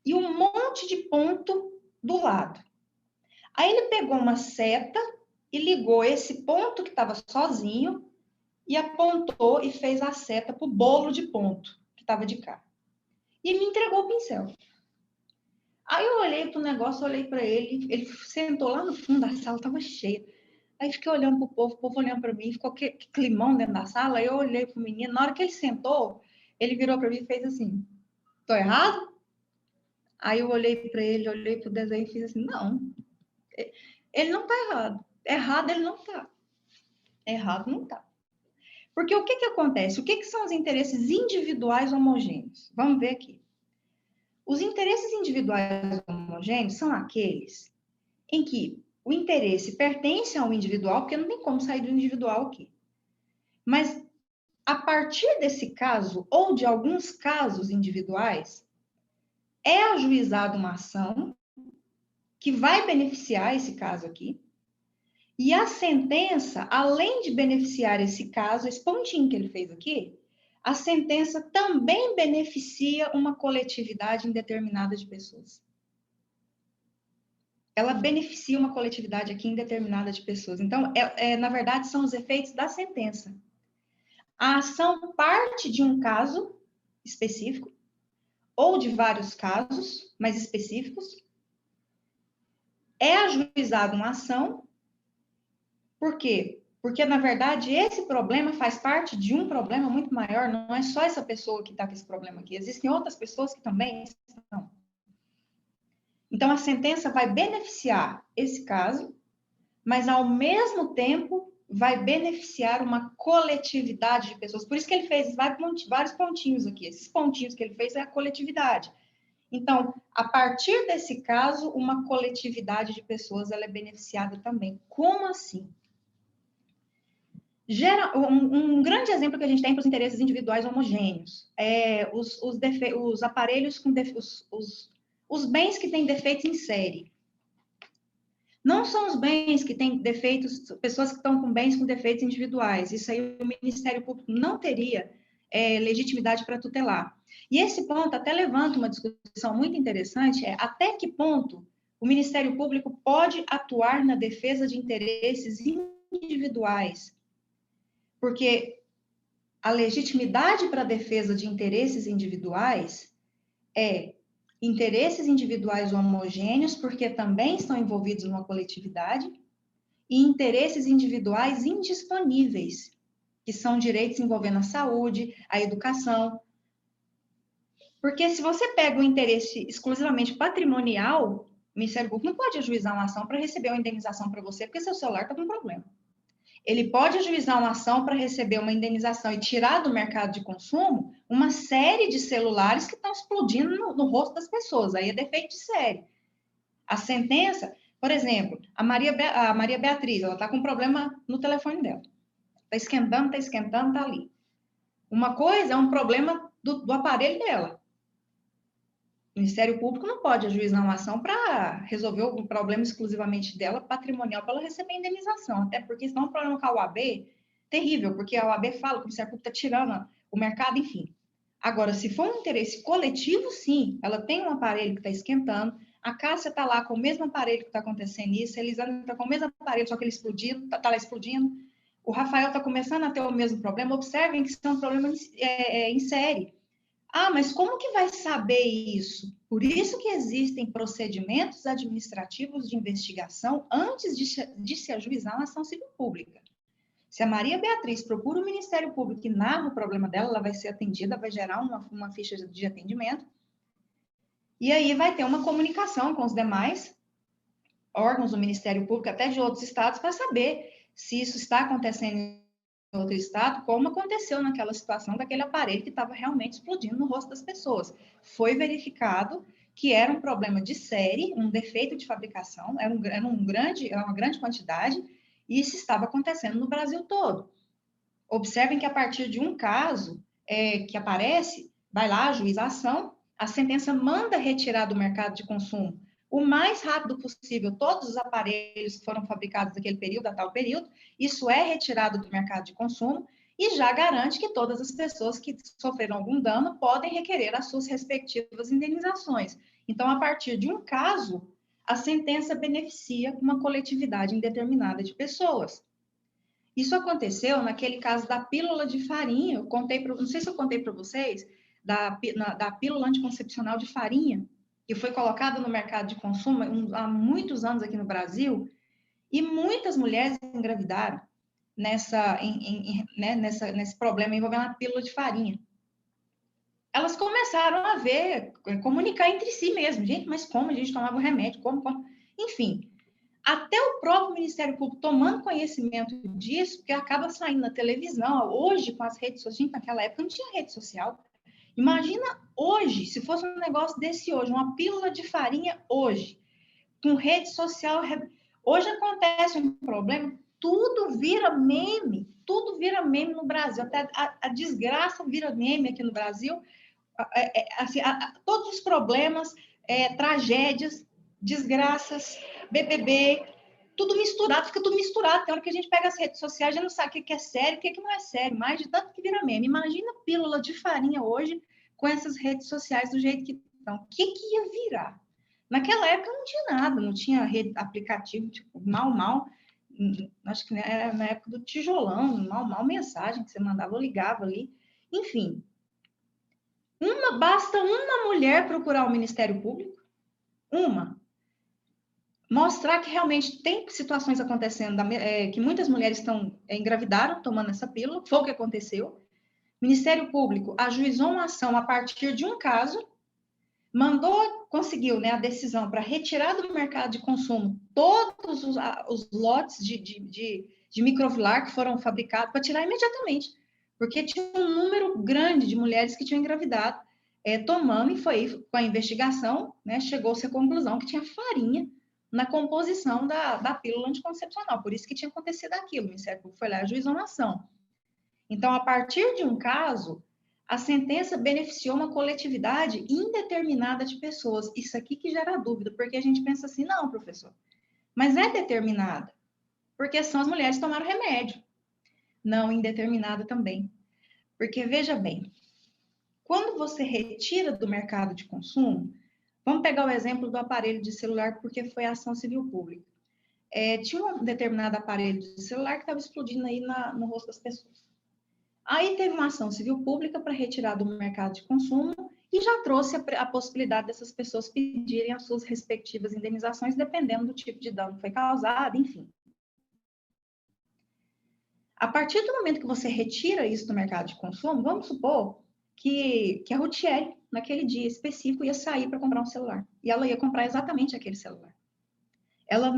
e um monte de ponto do lado. Aí ele pegou uma seta e ligou esse ponto que estava sozinho e apontou e fez a seta para o bolo de ponto que estava de cá. E me entregou o pincel. Aí eu olhei para o negócio, olhei para ele sentou lá no fundo da sala, estava cheia. Aí fiquei olhando para o povo olhando para mim, ficou que climão dentro da sala. Aí eu olhei para o menino, na hora que ele sentou, ele virou para mim e fez assim: tô errado? Aí eu olhei para ele, olhei para o desenho e fiz assim: não, ele não está errado. Errado ele não está. Errado não está. Porque o que acontece? O que são os interesses individuais homogêneos? Vamos ver aqui. Os interesses individuais homogêneos são aqueles em que o interesse pertence ao individual, porque não tem como sair do individual aqui. Mas, a partir desse caso, ou de alguns casos individuais, é ajuizada uma ação que vai beneficiar esse caso aqui, e a sentença, além de beneficiar esse caso, esse pontinho que ele fez aqui, a sentença também beneficia uma coletividade indeterminada de pessoas. Ela beneficia uma coletividade aqui indeterminada de pessoas. Então, na verdade, são os efeitos da sentença. A ação parte de um caso específico, ou de vários casos mais específicos, é ajuizada uma ação, por quê? Porque, na verdade, esse problema faz parte de um problema muito maior, não é só essa pessoa que está com esse problema aqui, existem outras pessoas que também estão. Então, a sentença vai beneficiar esse caso, mas, ao mesmo tempo, vai beneficiar uma coletividade de pessoas. Por isso que ele fez vários pontinhos aqui. Esses pontinhos que ele fez é a coletividade. Então, a partir desse caso, uma coletividade de pessoas ela é beneficiada também. Como assim? Um grande exemplo que a gente tem para os interesses individuais homogêneos é os aparelhos com os bens que têm defeitos em série. Não são os bens que têm defeitos, pessoas que estão com bens com defeitos individuais. Isso aí o Ministério Público não teria legitimidade para tutelar. E esse ponto até levanta uma discussão muito interessante, até que ponto o Ministério Público pode atuar na defesa de interesses individuais. Porque a legitimidade para a defesa de interesses individuais é interesses individuais homogêneos, porque também estão envolvidos numa coletividade, e interesses individuais indisponíveis, que são direitos envolvendo a saúde, a educação. Porque se você pega o interesse exclusivamente patrimonial, o Ministério Público não pode ajuizar uma ação para receber uma indenização para você, porque seu celular está com problema. Ele pode ajuizar uma ação para receber uma indenização e tirar do mercado de consumo uma série de celulares que estão explodindo no rosto das pessoas. Aí é defeito de série. A sentença, por exemplo, a Maria Beatriz, ela está com problema no telefone dela. Está esquentando, está ali. Uma coisa é um problema do aparelho dela. O Ministério Público não pode ajuizar uma ação para resolver o problema exclusivamente dela, patrimonial, para ela receber indenização. Até porque senão é um problema com a OAB terrível, porque a OAB fala que o Ministério Público está tirando o mercado, enfim. Agora, se for um interesse coletivo, sim, ela tem um aparelho que está esquentando, a Cássia está lá com o mesmo aparelho que está acontecendo isso, a Elisandra está com o mesmo aparelho, só que ele explodindo, está lá explodindo, o Rafael está começando a ter o mesmo problema. Observem que isso é um problema em série. Ah, mas como que vai saber isso? Por isso que existem procedimentos administrativos de investigação antes de se ajuizar uma ação civil pública. Se a Maria Beatriz procura o Ministério Público e narra o problema dela, ela vai ser atendida, vai gerar uma ficha de atendimento, e aí vai ter uma comunicação com os demais órgãos do Ministério Público, até de outros estados, para saber se isso está acontecendo em outro estado, como aconteceu naquela situação daquele aparelho que estava realmente explodindo no rosto das pessoas. Foi verificado que era um problema de série, um defeito de fabricação, era uma grande quantidade, e isso estava acontecendo no Brasil todo. Observem que a partir de um caso que aparece, vai lá, a juização, a sentença manda retirar do mercado de consumo o mais rápido possível todos os aparelhos que foram fabricados naquele período, a tal período, isso é retirado do mercado de consumo e já garante que todas as pessoas que sofreram algum dano podem requerer as suas respectivas indenizações. Então, a partir de um caso, a sentença beneficia uma coletividade indeterminada de pessoas. Isso aconteceu naquele caso da pílula de farinha, não sei se eu contei para vocês, da pílula anticoncepcional de farinha, que foi colocada no mercado de consumo há muitos anos aqui no Brasil, e muitas mulheres engravidaram nesse problema envolvendo a pílula de farinha. Elas começaram a comunicar entre si mesmo. Gente, mas como a gente tomava o remédio? Como? Enfim, até o próprio Ministério Público tomando conhecimento disso, porque acaba saindo na televisão, hoje com as redes sociais, naquela época não tinha rede social. Imagina hoje, se fosse um negócio desse hoje, uma pílula de farinha hoje, com rede social. Hoje acontece um problema, tudo vira meme no Brasil, até a desgraça vira meme aqui no Brasil, assim, todos os problemas, tragédias, desgraças, BBB, tudo misturado, fica tudo misturado. Tem hora que a gente pega as redes sociais, já não sabe o que é sério, o que não é sério, mais de tanto que vira meme. Imagina pílula de farinha hoje com essas redes sociais do jeito que estão. O que ia virar? Naquela época não tinha nada, não tinha aplicativo, tipo, mal, acho que era na época do tijolão, mal mensagem que você mandava, eu ligava ali. Enfim, basta uma mulher procurar o Ministério Público, mostrar que realmente tem situações acontecendo, que muitas mulheres engravidaram tomando essa pílula, foi o que aconteceu. O Ministério Público ajuizou uma ação a partir de um caso, conseguiu, né, a decisão para retirar do mercado de consumo todos os lotes de microvilar que foram fabricados, para tirar imediatamente, porque tinha um número grande de mulheres que tinham engravidado, tomando, e foi com a investigação, né, chegou-se à conclusão que tinha farinha na composição da pílula anticoncepcional, por isso que tinha acontecido aquilo. O Ministério Público foi lá e ajuizou uma ação. Então, a partir de um caso, a sentença beneficiou uma coletividade indeterminada de pessoas. Isso aqui que gera dúvida, porque a gente pensa assim, não, professor, mas é determinada, porque são as mulheres que tomaram remédio. Não, indeterminada também. Porque, veja bem, quando você retira do mercado de consumo, vamos pegar o exemplo do aparelho de celular, porque foi a ação civil pública. Tinha um determinado aparelho de celular que estava explodindo aí no rosto das pessoas. Aí teve uma ação civil pública para retirar do mercado de consumo e já trouxe a possibilidade dessas pessoas pedirem as suas respectivas indenizações, dependendo do tipo de dano que foi causado, enfim. A partir do momento que você retira isso do mercado de consumo, vamos supor que a Rutiel, naquele dia específico, ia sair para comprar um celular. E ela ia comprar exatamente aquele celular. Ela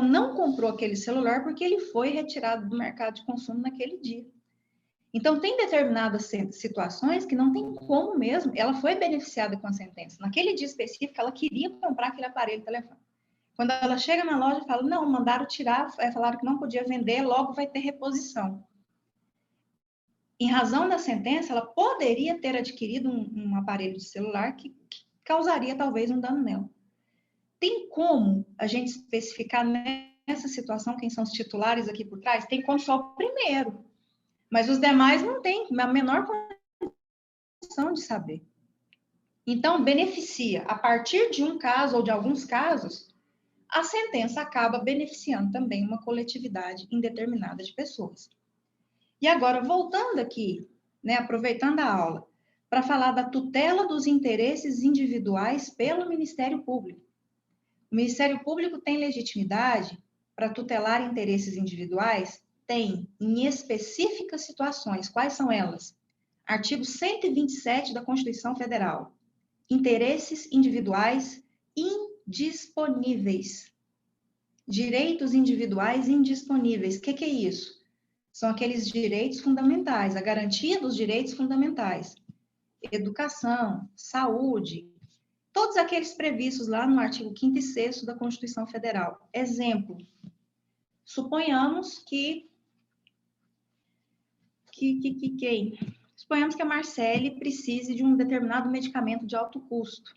não comprou aquele celular porque ele foi retirado do mercado de consumo naquele dia. Então, tem determinadas situações que não tem como mesmo. Ela foi beneficiada com a sentença. Naquele dia específico, ela queria comprar aquele aparelho de telefone. Quando ela chega na loja, fala, não, mandaram tirar, falaram que não podia vender, logo vai ter reposição. Em razão da sentença, ela poderia ter adquirido um aparelho de celular que causaria talvez um dano nela. Tem como a gente especificar nessa situação quem são os titulares aqui por trás? Tem como só o primeiro, mas os demais não têm a menor condição de saber. Então, beneficia, a partir de um caso ou de alguns casos, a sentença acaba beneficiando também uma coletividade indeterminada de pessoas. E agora, voltando aqui, né, aproveitando a aula, para falar da tutela dos interesses individuais pelo Ministério Público. O Ministério Público tem legitimidade para tutelar interesses individuais? Tem, em específicas situações. Quais são elas? Artigo 127 da Constituição Federal. Interesses individuais indisponíveis. Direitos individuais indisponíveis. O que é isso? São aqueles direitos fundamentais, a garantia dos direitos fundamentais. Educação, saúde, todos aqueles previstos lá no artigo 5º e 6º da Constituição Federal. Exemplo, suponhamos que a Marcele precise de um determinado medicamento de alto custo.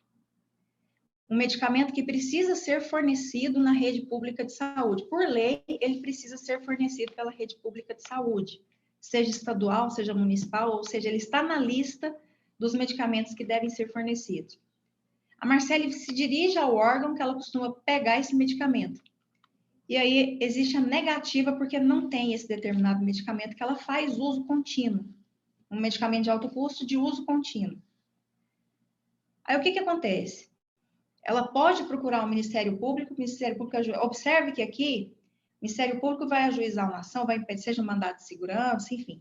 Um medicamento que precisa ser fornecido na rede pública de saúde. Por lei, ele precisa ser fornecido pela rede pública de saúde, seja estadual, seja municipal, ou seja, ele está na lista dos medicamentos que devem ser fornecidos. A Marcele se dirige ao órgão que ela costuma pegar esse medicamento. E aí existe a negativa porque não tem esse determinado medicamento que ela faz uso contínuo. Um medicamento de alto custo de uso contínuo. Aí o que acontece? Ela pode procurar o Ministério Público observe que aqui o Ministério Público vai ajuizar uma ação, seja um mandado de segurança, enfim.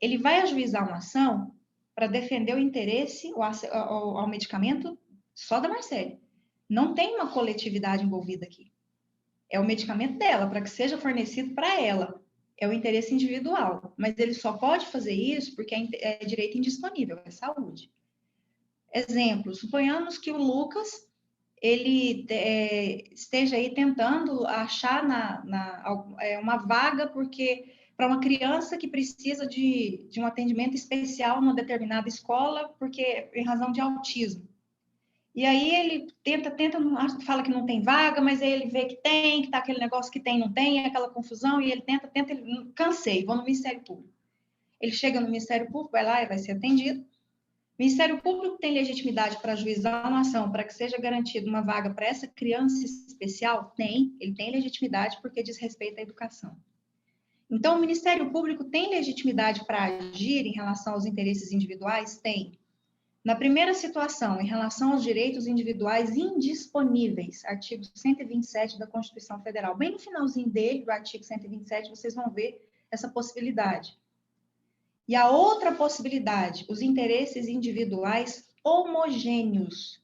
Ele vai ajuizar uma ação para defender o interesse ao medicamento só da Marcele. Não tem uma coletividade envolvida aqui. É o medicamento dela, para que seja fornecido para ela. É o interesse individual. Mas ele só pode fazer isso porque é direito indisponível, é saúde. Exemplo, suponhamos que o Lucas ele esteja aí tentando achar uma vaga para uma criança que precisa de um atendimento especial numa determinada escola, porque em razão de autismo. E aí ele tenta, fala que não tem vaga, mas aí ele vê que tem, que tá aquele negócio que tem, não tem, aquela confusão, e ele tenta, ele cansei, vou no Ministério Público. Ele chega no Ministério Público, vai lá e vai ser atendido. O Ministério Público tem legitimidade para ajuizar uma ação para que seja garantida uma vaga para essa criança especial? Tem, ele tem legitimidade porque diz respeito à educação. Então, o Ministério Público tem legitimidade para agir em relação aos interesses individuais? Tem. Na primeira situação, em relação aos direitos individuais indisponíveis, artigo 127 da Constituição Federal, bem no finalzinho dele, do artigo 127, vocês vão ver essa possibilidade. E a outra possibilidade, os interesses individuais homogêneos.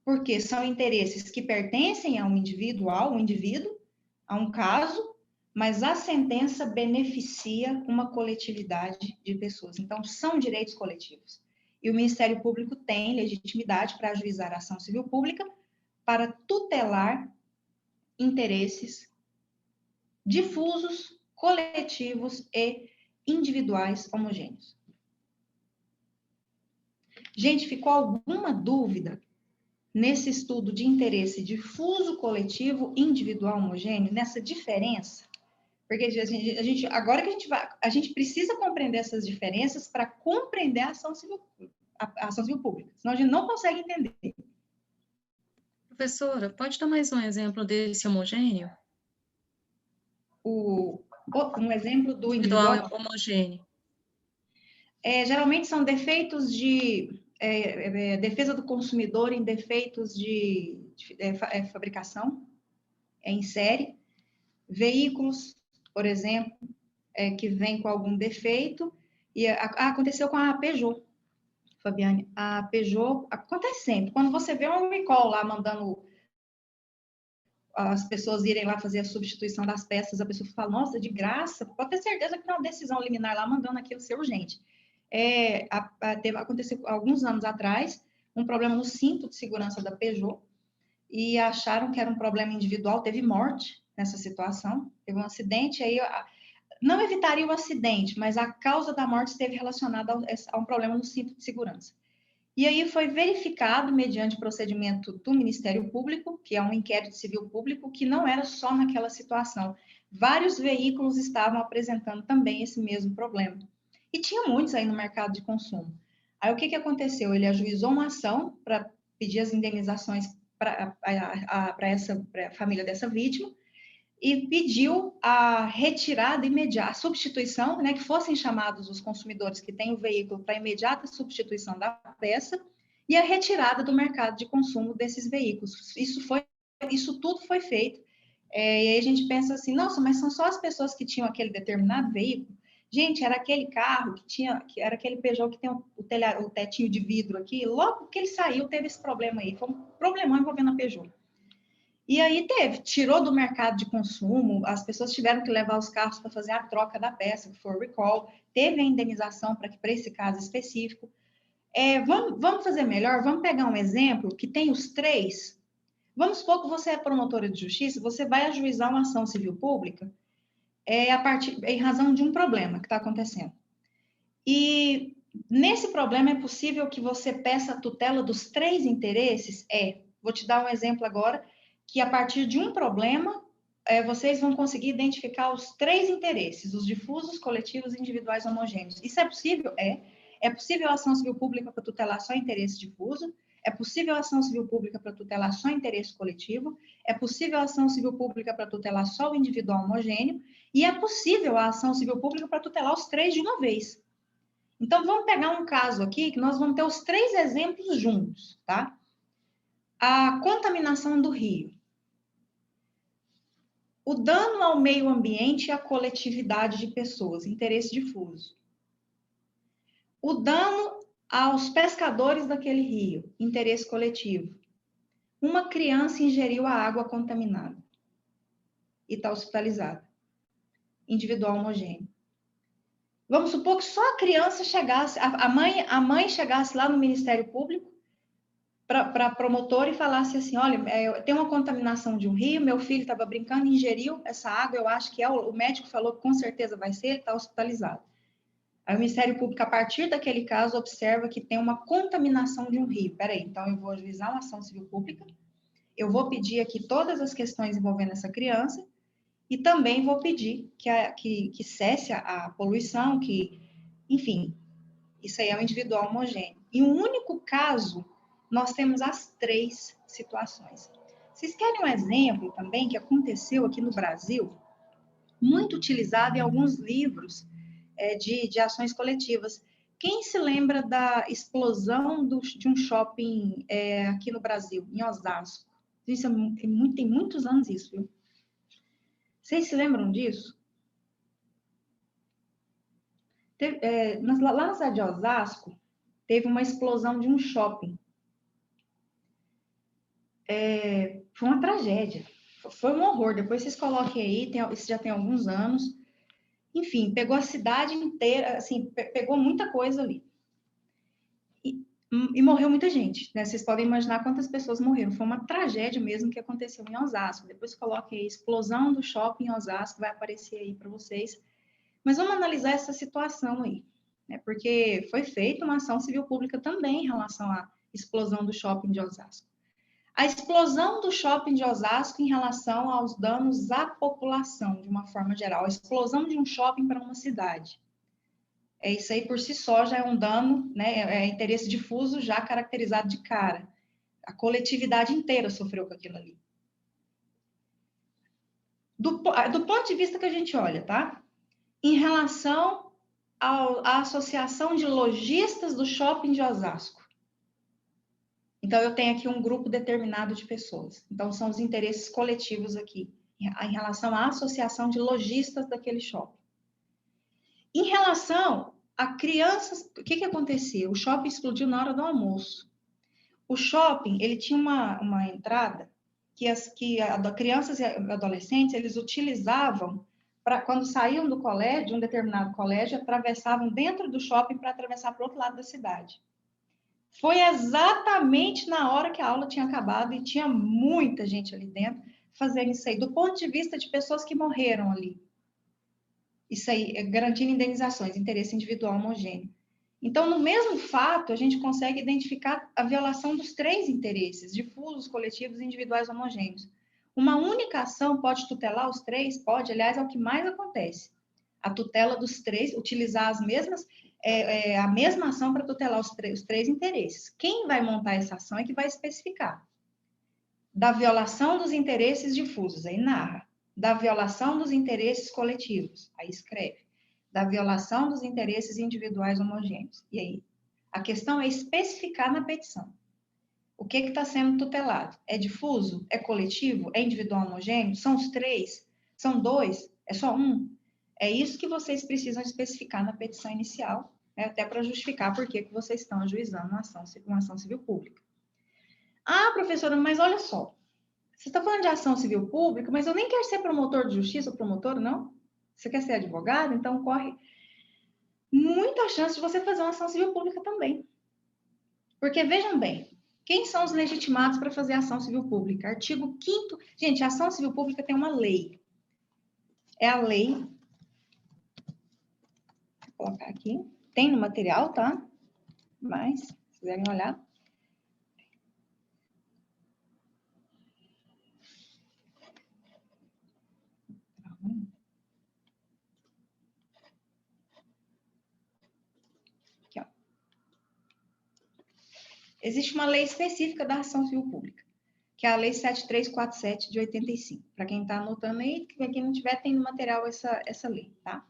Porque são interesses que pertencem a um indivíduo, a um caso, mas a sentença beneficia uma coletividade de pessoas. Então, são direitos coletivos. E o Ministério Público tem legitimidade para ajuizar a ação civil pública para tutelar interesses difusos, coletivos e individuais homogêneos. Gente, ficou alguma dúvida nesse estudo de interesse difuso, coletivo, individual, homogêneo, nessa diferença? Porque agora que a gente precisa compreender essas diferenças para compreender a ação civil pública, senão a gente não consegue entender. Professora, pode dar mais um exemplo desse homogêneo? Um exemplo do Individual individual homogêneo. Geralmente são defeitos de defesa do consumidor em defeitos de fabricação em série, veículos, por exemplo, que vêm com algum defeito, e aconteceu com a Peugeot, Fabiane. A Peugeot, acontece sempre, quando você vê um recall lá mandando as pessoas irem lá fazer a substituição das peças, a pessoa fala, nossa, de graça, pode ter certeza que tem uma decisão liminar lá mandando aquilo ser urgente. Aconteceu alguns anos atrás um problema no cinto de segurança da Peugeot e acharam que era um problema individual, teve morte nessa situação, teve um acidente, aí não evitaria o acidente, mas a causa da morte esteve relacionada a um problema no cinto de segurança. E aí foi verificado, mediante procedimento do Ministério Público, que é um inquérito civil público, que não era só naquela situação. Vários veículos estavam apresentando também esse mesmo problema. E tinha muitos aí no mercado de consumo. Aí o que aconteceu? Ele ajuizou uma ação para pedir as indenizações para a família dessa vítima e pediu a retirada imediata, a substituição, né, que fossem chamados os consumidores que têm o veículo para imediata substituição da peça e a retirada do mercado de consumo desses veículos. Isso tudo foi feito. E aí a gente pensa assim, nossa, mas são só as pessoas que tinham aquele determinado veículo? Gente, era aquele carro que era aquele Peugeot que tem o tetinho de vidro aqui, logo que ele saiu teve esse problema aí, foi um problemão envolvendo a Peugeot. E aí tirou do mercado de consumo, as pessoas tiveram que levar os carros para fazer a troca da peça, que foi o recall, teve a indenização para esse caso específico. Vamos fazer melhor, vamos pegar um exemplo que tem os três. Vamos supor que você é promotora de justiça, você vai ajuizar uma ação civil pública em razão de um problema que está acontecendo. E nesse problema é possível que você peça a tutela dos três interesses? Vou te dar um exemplo agora, que a partir de um problema, vocês vão conseguir identificar os três interesses, os difusos, coletivos e individuais homogêneos. Isso é possível? É possível a ação civil pública para tutelar só interesse difuso? É possível a ação civil pública para tutelar só interesse coletivo? É possível a ação civil pública para tutelar só o individual homogêneo? E é possível a ação civil pública para tutelar os três de uma vez. Então, vamos pegar um caso aqui que nós vamos ter os três exemplos juntos, tá? A contaminação do rio. O dano ao meio ambiente e à coletividade de pessoas, interesse difuso. O dano aos pescadores daquele rio, interesse coletivo. Uma criança ingeriu a água contaminada e está hospitalizada, individual homogêneo. Vamos supor que só a criança chegasse, a mãe chegasse lá no Ministério Público para a promotora e falasse assim, olha, tem uma contaminação de um rio, meu filho estava brincando, ingeriu essa água, eu acho que o médico falou que com certeza vai ser, ele está hospitalizado. Aí o Ministério Público, a partir daquele caso, observa que tem uma contaminação de um rio. Peraí, então eu vou ajuizar uma ação civil pública, eu vou pedir aqui todas as questões envolvendo essa criança e também vou pedir que cesse a poluição, enfim, isso aí é um individual homogêneo. Em um único caso, nós temos as três situações. Vocês querem um exemplo também que aconteceu aqui no Brasil, muito utilizado em alguns livros de ações coletivas. Quem se lembra da explosão de um shopping aqui no Brasil, em Osasco? Isso tem muitos anos isso, viu? Vocês se lembram disso? Lá na cidade de Osasco, teve uma explosão de um shopping. Foi uma tragédia, foi um horror. Depois vocês coloquem aí, isso já tem alguns anos. Enfim, pegou a cidade inteira, assim, pegou muita coisa ali. E morreu muita gente, né? Vocês podem imaginar quantas pessoas morreram. Foi uma tragédia mesmo que aconteceu em Osasco. Depois coloquem aí, explosão do shopping em Osasco, vai aparecer aí para vocês. Mas vamos analisar essa situação aí, né? Porque foi feita uma ação civil pública também em relação à explosão do shopping de Osasco. A explosão do shopping de Osasco em relação aos danos à população, de uma forma geral. A explosão de um shopping para uma cidade. Isso aí por si só já é um dano, né? É interesse difuso já caracterizado de cara. A coletividade inteira sofreu com aquilo ali. Do ponto de vista que a gente olha, tá? Em relação à Associação de Lojistas do Shopping de Osasco. Então, eu tenho aqui um grupo determinado de pessoas. Então, são os interesses coletivos aqui, em relação à Associação de Lojistas daquele shopping. Em relação a crianças, o que acontecia? O shopping explodiu na hora do almoço. O shopping, ele tinha uma entrada que crianças e adolescentes, eles utilizavam para quando saíam do colégio, de um determinado colégio, atravessavam dentro do shopping para atravessar para o outro lado da cidade. Foi exatamente na hora que a aula tinha acabado e tinha muita gente ali dentro fazendo isso aí, do ponto de vista de pessoas que morreram ali. Isso aí, garantindo indenizações, interesse individual homogêneo. Então, no mesmo fato, a gente consegue identificar a violação dos 3 interesses, difusos, coletivos e individuais homogêneos. Uma única ação pode tutelar os 3? Pode, aliás, é o que mais acontece. A tutela dos 3, utilizar as mesmas, a mesma ação para tutelar os 3 interesses. Quem vai montar essa ação é que vai especificar. Da violação dos interesses difusos, aí narra. Da violação dos interesses coletivos, aí escreve. Da violação dos interesses individuais homogêneos. E aí? A questão é especificar na petição. O que está sendo tutelado? É difuso? É coletivo? É individual homogêneo? São os 3? São 2? É só um? É isso que vocês precisam especificar na petição inicial, né, até para justificar por que vocês estão ajuizando uma ação civil pública. Ah, professora, mas olha só. Você está falando de ação civil pública, mas eu nem quero ser promotor de justiça ou promotor, não? Você quer ser advogado? Então corre muita chance de você fazer uma ação civil pública também. Porque, vejam bem, quem são os legitimados para fazer ação civil pública? Artigo 5º. Gente, a ação civil pública tem uma lei. É a lei... Vou colocar aqui. Tem no material, tá? Mas, se quiserem olhar... Aqui, ó. Existe uma lei específica da ação civil pública, que é a Lei 7347 de 85. Para quem está anotando aí, quem não tiver, tem no material essa lei, tá?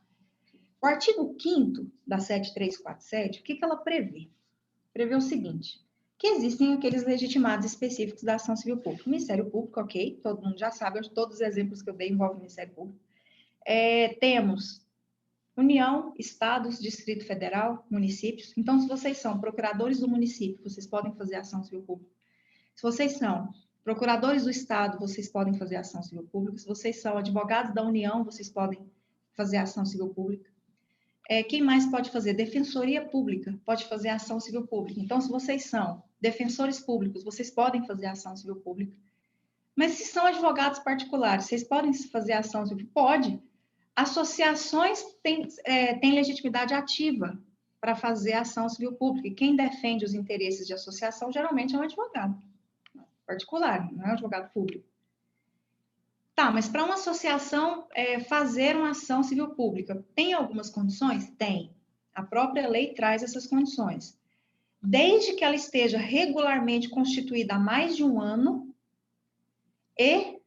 O artigo 5º da 7347, o que ela prevê? Prevê o seguinte, que existem aqueles legitimados específicos da ação civil pública. O Ministério Público, ok, todo mundo já sabe, todos os exemplos que eu dei envolvem o Ministério Público. Temos União, Estados, Distrito Federal, municípios. Então, se vocês são procuradores do município, vocês podem fazer ação civil pública. Se vocês são procuradores do Estado, vocês podem fazer ação civil pública. Se vocês são advogados da União, vocês podem fazer ação civil pública. Quem mais pode fazer? Defensoria Pública pode fazer ação civil pública. Então, se vocês são defensores públicos, vocês podem fazer ação civil pública. Mas se são advogados particulares, vocês podem fazer ação civil pública? Pode. Associações têm legitimidade ativa para fazer ação civil pública. E quem defende os interesses de associação, geralmente, é um advogado particular, não é um advogado público. Tá, mas para uma associação fazer uma ação civil pública, tem algumas condições? Tem. A própria lei traz essas condições. Desde que ela esteja regularmente constituída há mais de um ano e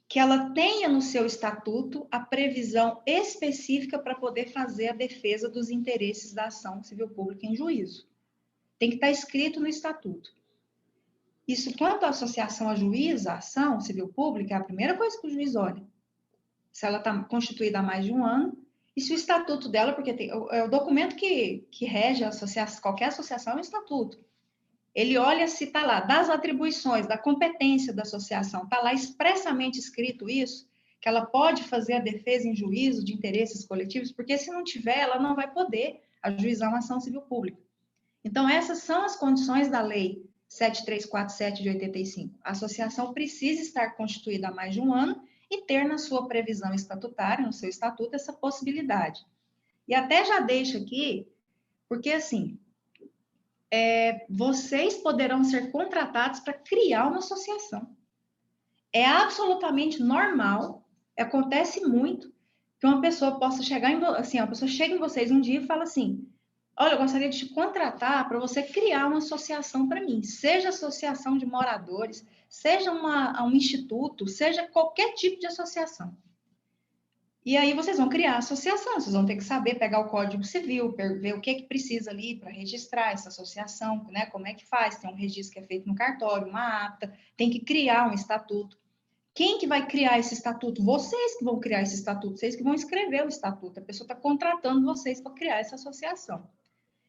que ela tenha no seu estatuto a previsão específica para poder fazer a defesa dos interesses da ação civil pública em juízo. Tem que estar escrito no estatuto. Isso, quanto a associação ajuiza a ação civil pública, é a primeira coisa que o juiz olha. Se ela está constituída há mais de um ano, e se o estatuto dela, porque é o documento que rege qualquer associação é o estatuto. Ele olha se está lá, das atribuições, da competência da associação, está lá expressamente escrito isso, que ela pode fazer a defesa em juízo de interesses coletivos, porque se não tiver, ela não vai poder ajuizar uma ação civil pública. Então, essas são as condições da lei 7347 de 85. A associação precisa estar constituída há mais de um ano e ter na sua previsão estatutária, no seu estatuto, essa possibilidade. E até já deixo aqui, porque assim, vocês poderão ser contratados para criar uma associação. É absolutamente normal, acontece muito, que uma pessoa possa chegar a pessoa chega em vocês um dia e fala assim, olha, eu gostaria de te contratar para você criar uma associação para mim, seja associação de moradores, seja um instituto, seja qualquer tipo de associação. E aí vocês vão criar a associação, vocês vão ter que saber pegar o Código Civil, ver o que precisa ali para registrar essa associação, né? Como é que faz? Tem um registro que é feito no cartório, uma ata, tem que criar um estatuto. Quem que vai criar esse estatuto? Vocês que vão criar esse estatuto, vocês que vão escrever o estatuto. A pessoa está contratando vocês para criar essa associação.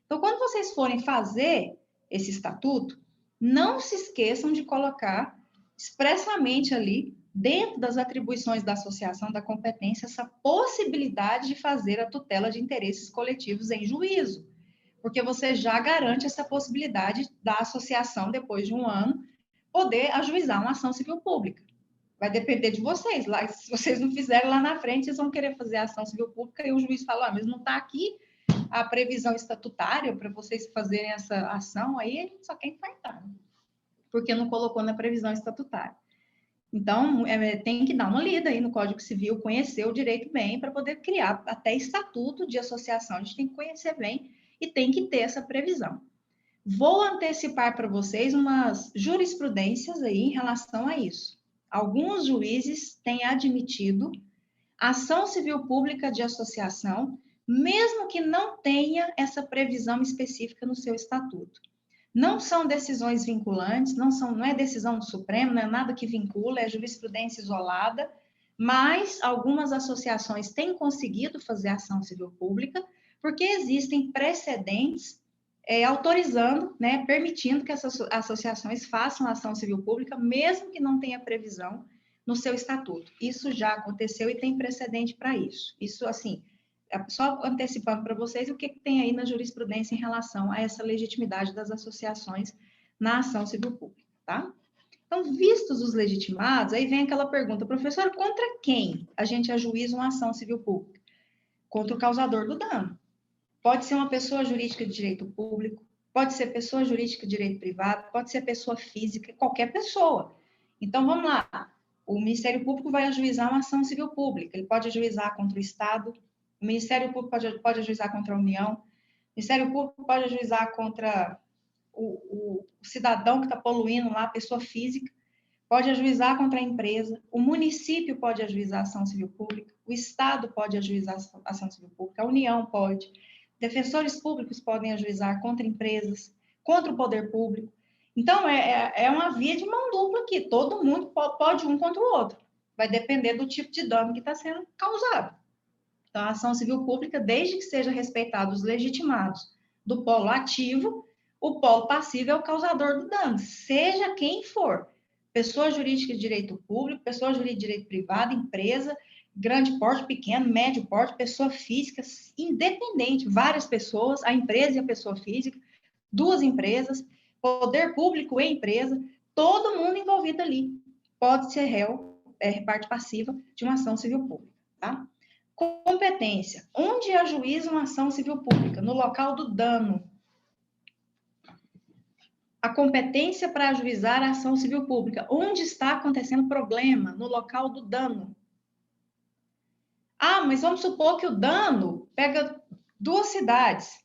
Então, quando vocês forem fazer esse estatuto, não se esqueçam de colocar expressamente ali, dentro das atribuições da associação, da competência, essa possibilidade de fazer a tutela de interesses coletivos em juízo, porque você já garante essa possibilidade da associação, depois de um ano, poder ajuizar uma ação civil pública. Vai depender de vocês. Lá, se vocês não fizerem lá na frente, vocês vão querer fazer ação civil pública e o juiz fala, mas não está aqui a previsão estatutária para vocês fazerem essa ação, aí a gente só quer infartar, porque não colocou na previsão estatutária. Então, tem que dar uma lida aí no Código Civil, conhecer o direito bem, para poder criar até estatuto de associação, a gente tem que conhecer bem e tem que ter essa previsão. Vou antecipar para vocês umas jurisprudências aí em relação a isso. Alguns juízes têm admitido ação civil pública de associação, mesmo que não tenha essa previsão específica no seu estatuto. Não são decisões vinculantes, não é decisão do Supremo, não é nada que vincula, é jurisprudência isolada, mas algumas associações têm conseguido fazer ação civil pública, porque existem precedentes autorizando, né, permitindo que essas associações façam ação civil pública, mesmo que não tenha previsão no seu estatuto. Isso já aconteceu e tem precedente para isso. Isso, assim, só antecipando para vocês o que tem aí na jurisprudência em relação a essa legitimidade das associações na ação civil pública, tá? Então, vistos os legitimados, aí vem aquela pergunta, professor, contra quem a gente ajuiza uma ação civil pública? Contra o causador do dano. Pode ser uma pessoa jurídica de direito público, pode ser pessoa jurídica de direito privado, pode ser pessoa física, qualquer pessoa. Então, vamos lá. O Ministério Público vai ajuizar uma ação civil pública, ele pode ajuizar contra o Estado, o Ministério Público pode ajuizar contra a União, o Ministério Público pode ajuizar contra o cidadão que está poluindo lá, a pessoa física, pode ajuizar contra a empresa, o município pode ajuizar ação civil pública, o Estado pode ajuizar ação civil pública, a União pode, defensores públicos podem ajuizar contra empresas, contra o poder público. Então, é uma via de mão dupla aqui, todo mundo pode um contra o outro, vai depender do tipo de dano que está sendo causado. Então, a ação civil pública, desde que seja respeitados os legitimados do polo ativo, o polo passivo é o causador do dano, seja quem for. Pessoa jurídica de direito público, pessoa jurídica de direito privado, empresa, grande porte, pequeno, médio porte, pessoa física, independente, várias pessoas, a empresa e a pessoa física, duas empresas, poder público e empresa, todo mundo envolvido ali pode ser réu, parte passiva de uma ação civil pública, tá? Competência. Onde ajuiza uma ação civil pública? No local do dano. A competência para ajuizar a ação civil pública. Onde está acontecendo problema? No local do dano. Ah, mas vamos supor que o dano pega duas cidades.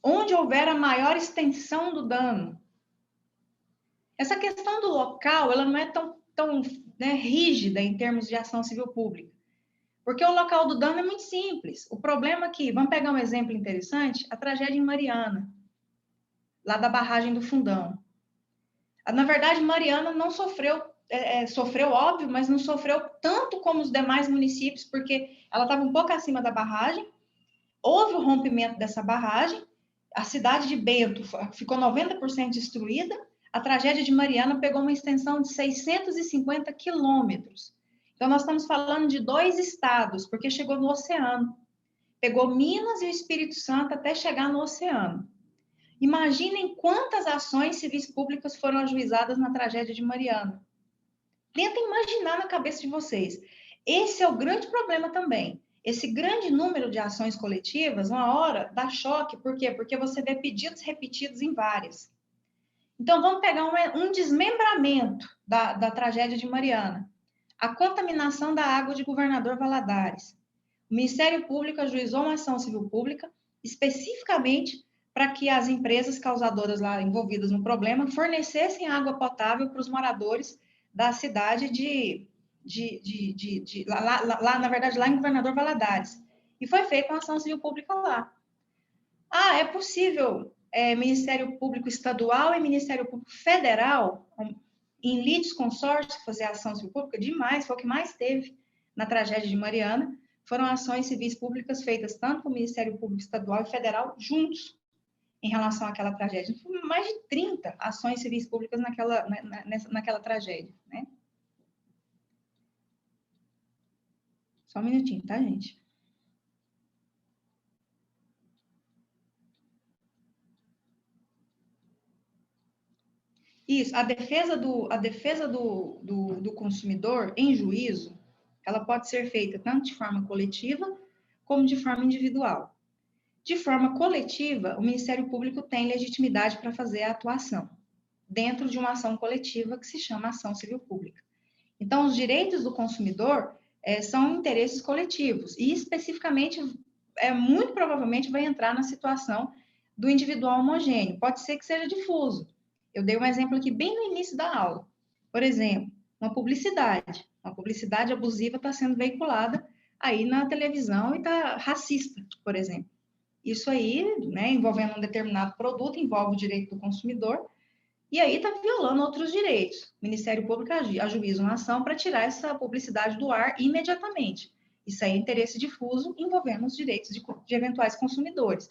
Onde houver a maior extensão do dano. Essa questão do local, ela não é tão né, rígida em termos de ação civil pública. Porque o local do dano é muito simples. O problema aqui, vamos pegar um exemplo interessante, a tragédia em Mariana, lá da barragem do Fundão. Na verdade, Mariana não sofreu, sofreu óbvio, mas não sofreu tanto como os demais municípios, porque ela estava um pouco acima da barragem, houve o rompimento dessa barragem, a cidade de Bento ficou 90% destruída, a tragédia de Mariana pegou uma extensão de 650 quilômetros. Então, nós estamos falando de 2 estados, porque chegou no oceano. Pegou Minas e o Espírito Santo até chegar no oceano. Imaginem quantas ações civis públicas foram ajuizadas na tragédia de Mariana. Tentem imaginar na cabeça de vocês. Esse é o grande problema também. Esse grande número de ações coletivas, uma hora, dá choque. Por quê? Porque você vê pedidos repetidos em várias. Então, vamos pegar um desmembramento da tragédia de Mariana. A contaminação da água de Governador Valadares. O Ministério Público ajuizou uma ação civil pública especificamente para que as empresas causadoras lá envolvidas no problema fornecessem água potável para os moradores da cidade na verdade, lá em Governador Valadares. E foi feita uma ação civil pública lá. Ah, é possível Ministério Público Estadual e Ministério Público Federal, em litisconsórcio, fazer ação civil pública? Demais, foi o que mais teve na tragédia de Mariana. Foram ações civis públicas feitas tanto pelo Ministério Público Estadual e Federal juntos em relação àquela tragédia. Mais de 30 ações civis públicas naquela tragédia, né? Só um minutinho, tá, gente? Isso, a defesa do consumidor em juízo, ela pode ser feita tanto de forma coletiva como de forma individual. De forma coletiva, o Ministério Público tem legitimidade para fazer a atuação dentro de uma ação coletiva que se chama ação civil pública. Então, os direitos do consumidor são interesses coletivos e, especificamente, muito provavelmente vai entrar na situação do individual homogêneo. Pode ser que seja difuso. Eu dei um exemplo aqui bem no início da aula. Por exemplo, uma publicidade abusiva está sendo veiculada aí na televisão e está racista, por exemplo. Isso aí, né, envolvendo um determinado produto, envolve o direito do consumidor, e aí está violando outros direitos. O Ministério Público ajuiza uma ação para tirar essa publicidade do ar imediatamente. Isso aí é interesse difuso envolvendo os direitos de eventuais consumidores.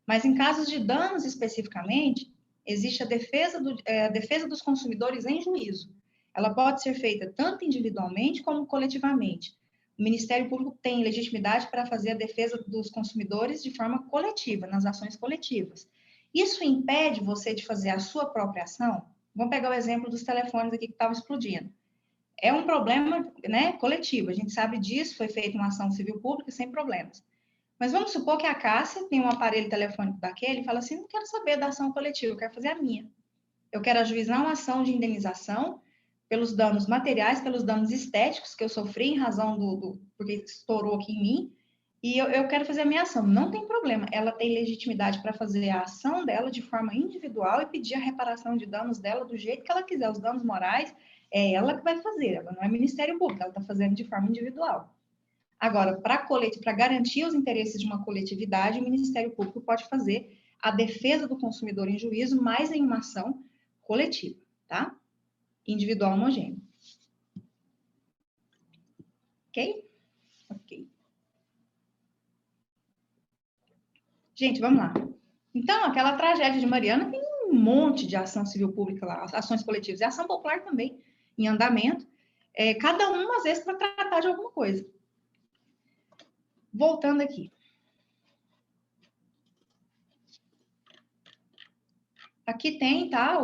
Mas em casos de danos especificamente, existe a defesa dos consumidores em juízo. Ela pode ser feita tanto individualmente como coletivamente. O Ministério Público tem legitimidade para fazer a defesa dos consumidores de forma coletiva, nas ações coletivas. Isso impede você de fazer a sua própria ação? Vamos pegar o exemplo dos telefones aqui que estavam explodindo. É um problema, né, coletivo, a gente sabe disso, foi feita uma ação civil pública sem problemas. Mas vamos supor que a Cássia tem um aparelho telefônico daquele e fala assim, não quero saber da ação coletiva, eu quero fazer a minha. Eu quero ajuizar uma ação de indenização pelos danos materiais, pelos danos estéticos que eu sofri em razão porque estourou aqui em mim, e eu quero fazer a minha ação. Não tem problema, ela tem legitimidade para fazer a ação dela de forma individual e pedir a reparação de danos dela do jeito que ela quiser. Os danos morais é ela que vai fazer, ela não é Ministério Público, ela está fazendo de forma individual. Agora, para garantir os interesses de uma coletividade, o Ministério Público pode fazer a defesa do consumidor em juízo, mas em uma ação coletiva, tá? Individual homogêneo. Ok? Ok. Gente, vamos lá. Então, aquela tragédia de Mariana tem um monte de ação civil pública lá, ações coletivas, e ação popular também, em andamento, cada uma, às vezes, para tratar de alguma coisa. Voltando aqui. Aqui tem, tá,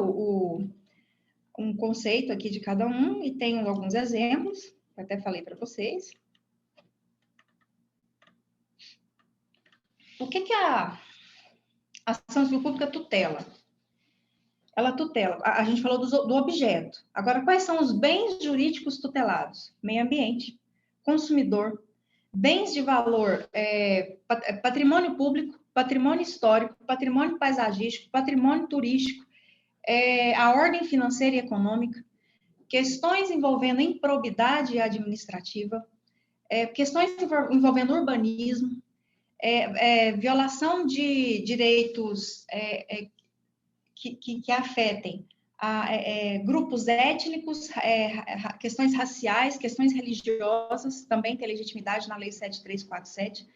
um conceito aqui de cada um, e tem alguns exemplos, que até falei para vocês. O que a ação civil pública tutela? Ela tutela, a gente falou do objeto. Agora, quais são os bens jurídicos tutelados? Meio ambiente, consumidor, bens de valor, patrimônio público, patrimônio histórico, patrimônio paisagístico, patrimônio turístico, a ordem financeira e econômica, questões envolvendo improbidade administrativa, questões envolvendo urbanismo, violação de direitos que afetem grupos étnicos, questões raciais, questões religiosas, também tem legitimidade na Lei 7347.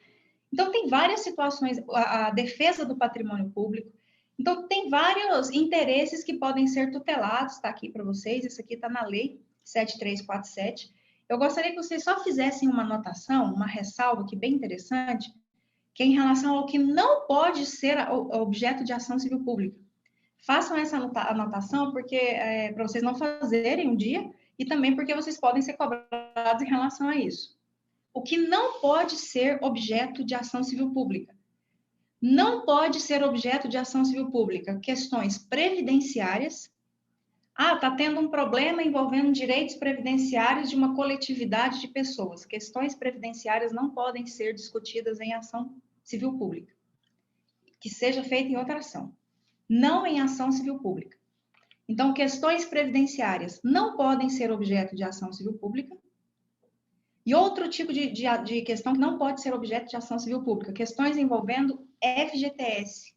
Então, tem várias situações, a defesa do patrimônio público. Então, tem vários interesses que podem ser tutelados, está aqui para vocês, isso aqui está na Lei 7347. Eu gostaria que vocês só fizessem uma anotação, uma ressalva aqui bem interessante, que é em relação ao que não pode ser objeto de ação civil pública. Façam essa anotação porque para vocês não fazerem um dia e também porque vocês podem ser cobrados em relação a isso. O que não pode ser objeto de ação civil pública? Não pode ser objeto de ação civil pública questões previdenciárias. Está tendo um problema envolvendo direitos previdenciários de uma coletividade de pessoas. Questões previdenciárias não podem ser discutidas em ação civil pública. que seja feita em outra ação, não em ação civil pública. Então, questões previdenciárias não podem ser objeto de ação civil pública. E outro tipo de questão que não pode ser objeto de ação civil pública, questões envolvendo FGTS.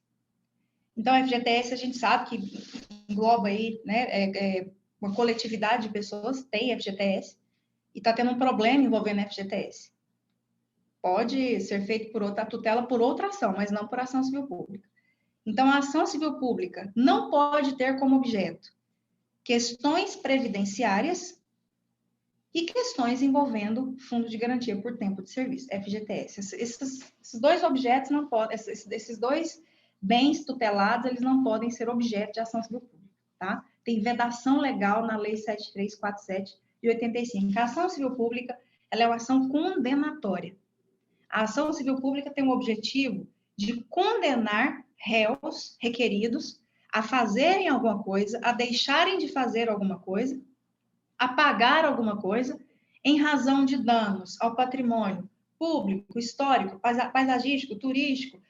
Então, FGTS a gente sabe que engloba aí, né, uma coletividade de pessoas tem FGTS e está tendo um problema envolvendo FGTS. Pode ser feito por outra tutela, por outra ação, mas não por ação civil pública. Então, a ação civil pública não pode ter como objeto questões previdenciárias e questões envolvendo fundo de garantia por tempo de serviço, FGTS. Esses dois objetos não podem, esses dois bens tutelados, eles não podem ser objeto de ação civil pública, tá? Tem vedação legal na Lei 7347 de 85. A ação civil pública, ela é uma ação condenatória. A ação civil pública tem o objetivo de condenar réus requeridos a fazerem alguma coisa, a deixarem de fazer alguma coisa, a pagar alguma coisa, em razão de danos ao patrimônio público, histórico, paisagístico, turístico,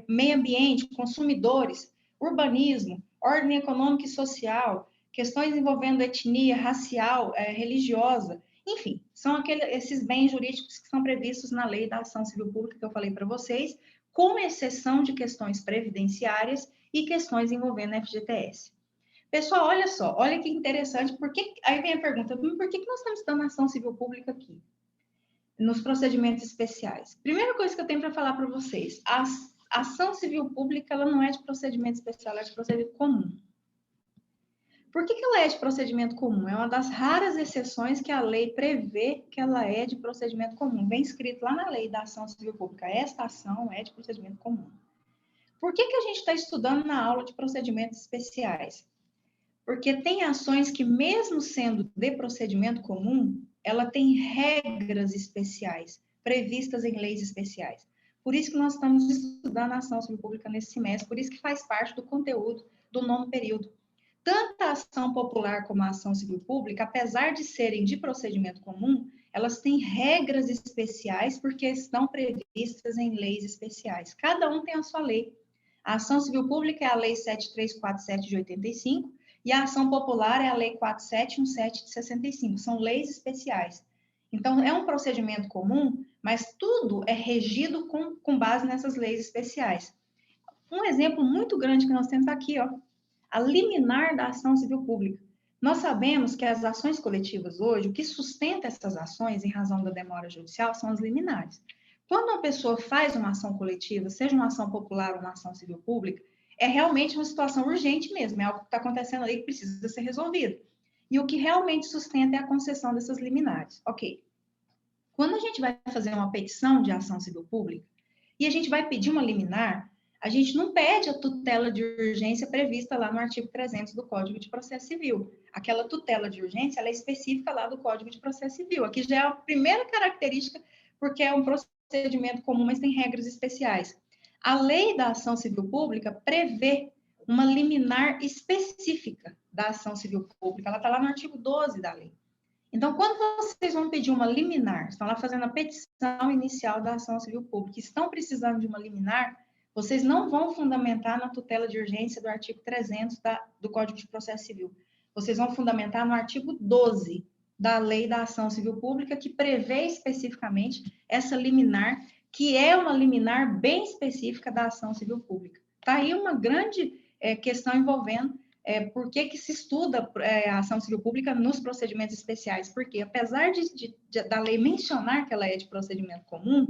meio ambiente, consumidores, urbanismo, ordem econômica e social, questões envolvendo etnia, racial, religiosa, enfim, são esses bens jurídicos que são previstos na lei da ação civil pública que eu falei para vocês, com exceção de questões previdenciárias e questões envolvendo FGTS. Pessoal, olha só, olha que interessante, aí vem a pergunta, por que nós estamos estudando ação civil pública aqui, nos procedimentos especiais? Primeira coisa que eu tenho para falar para vocês, a ação civil pública, ela não é de procedimento especial, ela é de procedimento comum. Por que ela é de procedimento comum? É uma das raras exceções que a lei prevê que ela é de procedimento comum. Vem escrito lá na lei da ação civil pública, esta ação é de procedimento comum. Por que a gente está estudando na aula de procedimentos especiais? Porque tem ações que, mesmo sendo de procedimento comum, ela tem regras especiais, previstas em leis especiais. Por isso que nós estamos estudando a ação civil pública nesse semestre, por isso que faz parte do conteúdo do 9º período. Tanto a ação popular como a ação civil pública, apesar de serem de procedimento comum, elas têm regras especiais porque estão previstas em leis especiais. Cada um tem a sua lei. A ação civil pública é a Lei 7347 de 85 e a ação popular é a Lei 4717 de 65. São leis especiais. Então, é um procedimento comum, mas tudo é regido com base nessas leis especiais. Um exemplo muito grande que nós temos aqui, ó, a liminar da ação civil pública. Nós sabemos que as ações coletivas hoje, o que sustenta essas ações em razão da demora judicial são as liminares. Quando uma pessoa faz uma ação coletiva, seja uma ação popular ou uma ação civil pública, é realmente uma situação urgente mesmo, é algo que está acontecendo ali que precisa ser resolvido. E o que realmente sustenta é a concessão dessas liminares. Ok. Quando a gente vai fazer uma petição de ação civil pública e a gente vai pedir uma liminar, a gente não pede a tutela de urgência prevista lá no artigo 300 do Código de Processo Civil. Aquela tutela de urgência, ela é específica lá do Código de Processo Civil. Aqui já é a primeira característica, porque é um procedimento comum, mas tem regras especiais. A lei da ação civil pública prevê uma liminar específica da ação civil pública. Ela está lá no artigo 12 da lei. Então, quando vocês vão pedir uma liminar, estão lá fazendo a petição inicial da ação civil pública, estão precisando de uma liminar, vocês não vão fundamentar na tutela de urgência do artigo 300 do Código de Processo Civil. Vocês vão fundamentar no artigo 12 da Lei da Ação Civil Pública, que prevê especificamente essa liminar, que é uma liminar bem específica da ação civil pública. Está aí uma grande questão envolvendo por que se estuda a ação civil pública nos procedimentos especiais. Porque, apesar da lei mencionar que ela é de procedimento comum,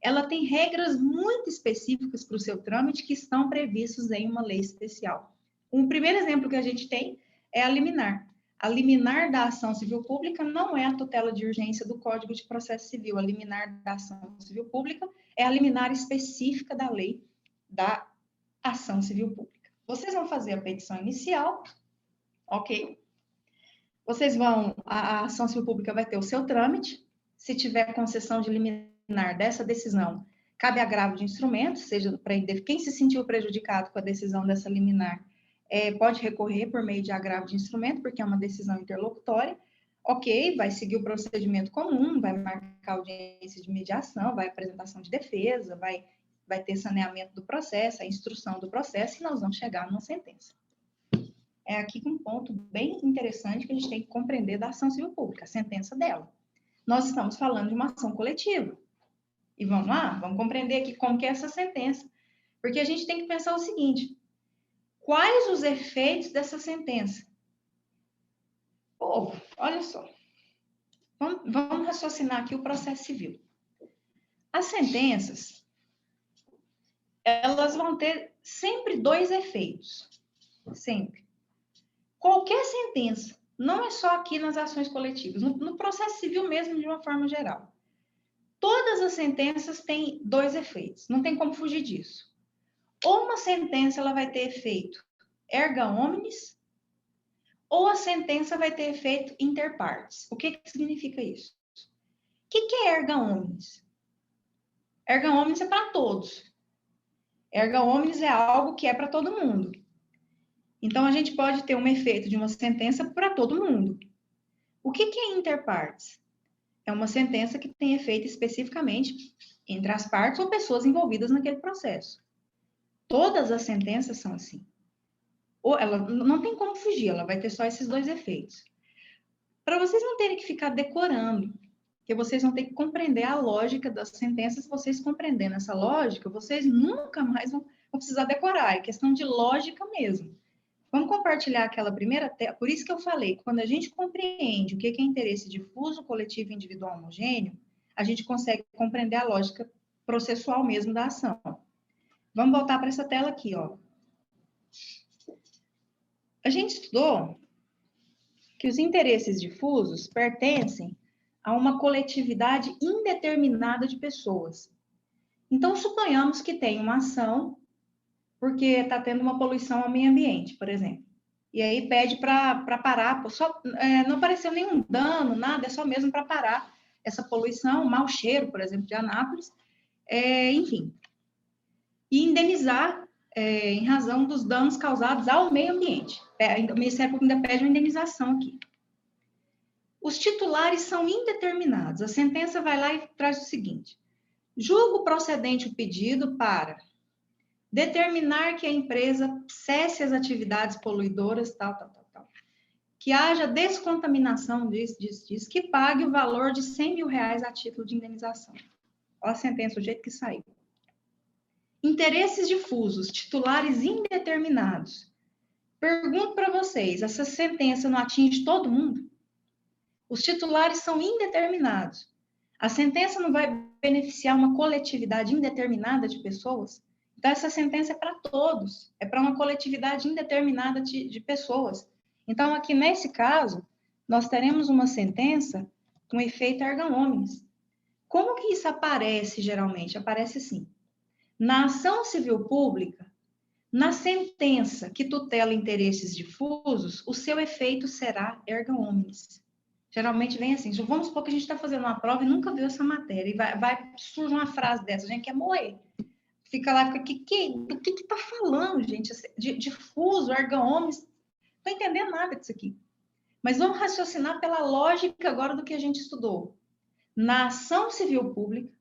ela tem regras muito específicas para o seu trâmite que estão previstos em uma lei especial. Um primeiro exemplo que a gente tem é a liminar. A liminar da ação civil pública não é a tutela de urgência do Código de Processo Civil. A liminar da ação civil pública é a liminar específica da lei da ação civil pública. Vocês vão fazer a petição inicial, ok? A ação civil pública vai ter o seu trâmite. Se tiver concessão de liminar dessa decisão, cabe agravo de instrumento, seja para quem se sentiu prejudicado com a decisão dessa liminar, pode recorrer por meio de agravo de instrumento, porque é uma decisão interlocutória. Ok, vai seguir o procedimento comum, vai marcar audiência de mediação, vai apresentação de defesa, vai vai ter saneamento do processo, a instrução do processo, e nós vamos chegar numa sentença. É aqui um ponto bem interessante que a gente tem que compreender da ação civil pública, a sentença dela. Nós estamos falando de uma ação coletiva. E vamos lá, vamos compreender aqui como que é essa sentença. Porque a gente tem que pensar o seguinte, quais os efeitos dessa sentença? Povo, olha só. Vamos raciocinar aqui o processo civil. As sentenças, elas vão ter sempre dois efeitos. Sempre. Qualquer sentença, não é só aqui nas ações coletivas, no processo civil mesmo, de uma forma geral. Todas as sentenças têm dois efeitos, não tem como fugir disso. Ou uma sentença ela vai ter efeito erga omnes, ou a sentença vai ter efeito inter partes. O que significa isso? O que é erga omnes? Erga omnes é para todos. Erga omnes é algo que é para todo mundo. Então, a gente pode ter um efeito de uma sentença para todo mundo. O que é inter partes? É uma sentença que tem efeito especificamente entre as partes ou pessoas envolvidas naquele processo. Todas as sentenças são assim. Ou ela não tem como fugir, ela vai ter só esses dois efeitos. Para vocês não terem que ficar decorando, porque vocês vão ter que compreender a lógica das sentenças, vocês compreendendo essa lógica, vocês nunca mais vão precisar decorar, é questão de lógica mesmo. Vamos compartilhar aquela primeira tela, por isso que eu falei, quando a gente compreende o que é interesse difuso, coletivo e individual homogêneo, a gente consegue compreender a lógica processual mesmo da ação. Vamos voltar para essa tela aqui, ó. A gente estudou que os interesses difusos pertencem a uma coletividade indeterminada de pessoas. Então, suponhamos que tem uma ação porque está tendo uma poluição ao meio ambiente, por exemplo. E aí pede para parar, não apareceu nenhum dano, nada, é só mesmo para parar essa poluição, mau cheiro, por exemplo, de Anápolis, enfim. E indenizar em razão dos danos causados ao meio ambiente. O Ministério Público ainda pede uma indenização aqui. Os titulares são indeterminados. A sentença vai lá e traz o seguinte: julgo procedente o pedido para determinar que a empresa cesse as atividades poluidoras, tal. Que haja descontaminação disso, que pague o valor de R$100 mil a título de indenização. Olha a sentença, o jeito que saiu. Interesses difusos, titulares indeterminados. Pergunto para vocês, essa sentença não atinge todo mundo? Os titulares são indeterminados. A sentença não vai beneficiar uma coletividade indeterminada de pessoas? Então, essa sentença é para todos, é para uma coletividade indeterminada de pessoas. Então, aqui nesse caso, nós teremos uma sentença com efeito erga omnes. Como que isso aparece geralmente? Aparece assim: na ação civil pública, na sentença que tutela interesses difusos, o seu efeito será erga omnes. Geralmente vem assim, vamos supor que a gente está fazendo uma prova e nunca viu essa matéria, e surge uma frase dessa, a gente quer morrer. Fica lá, do que está falando, gente? Difuso, erga omnes, não estou entendendo nada disso aqui. Mas vamos raciocinar pela lógica agora do que a gente estudou. Na ação civil pública,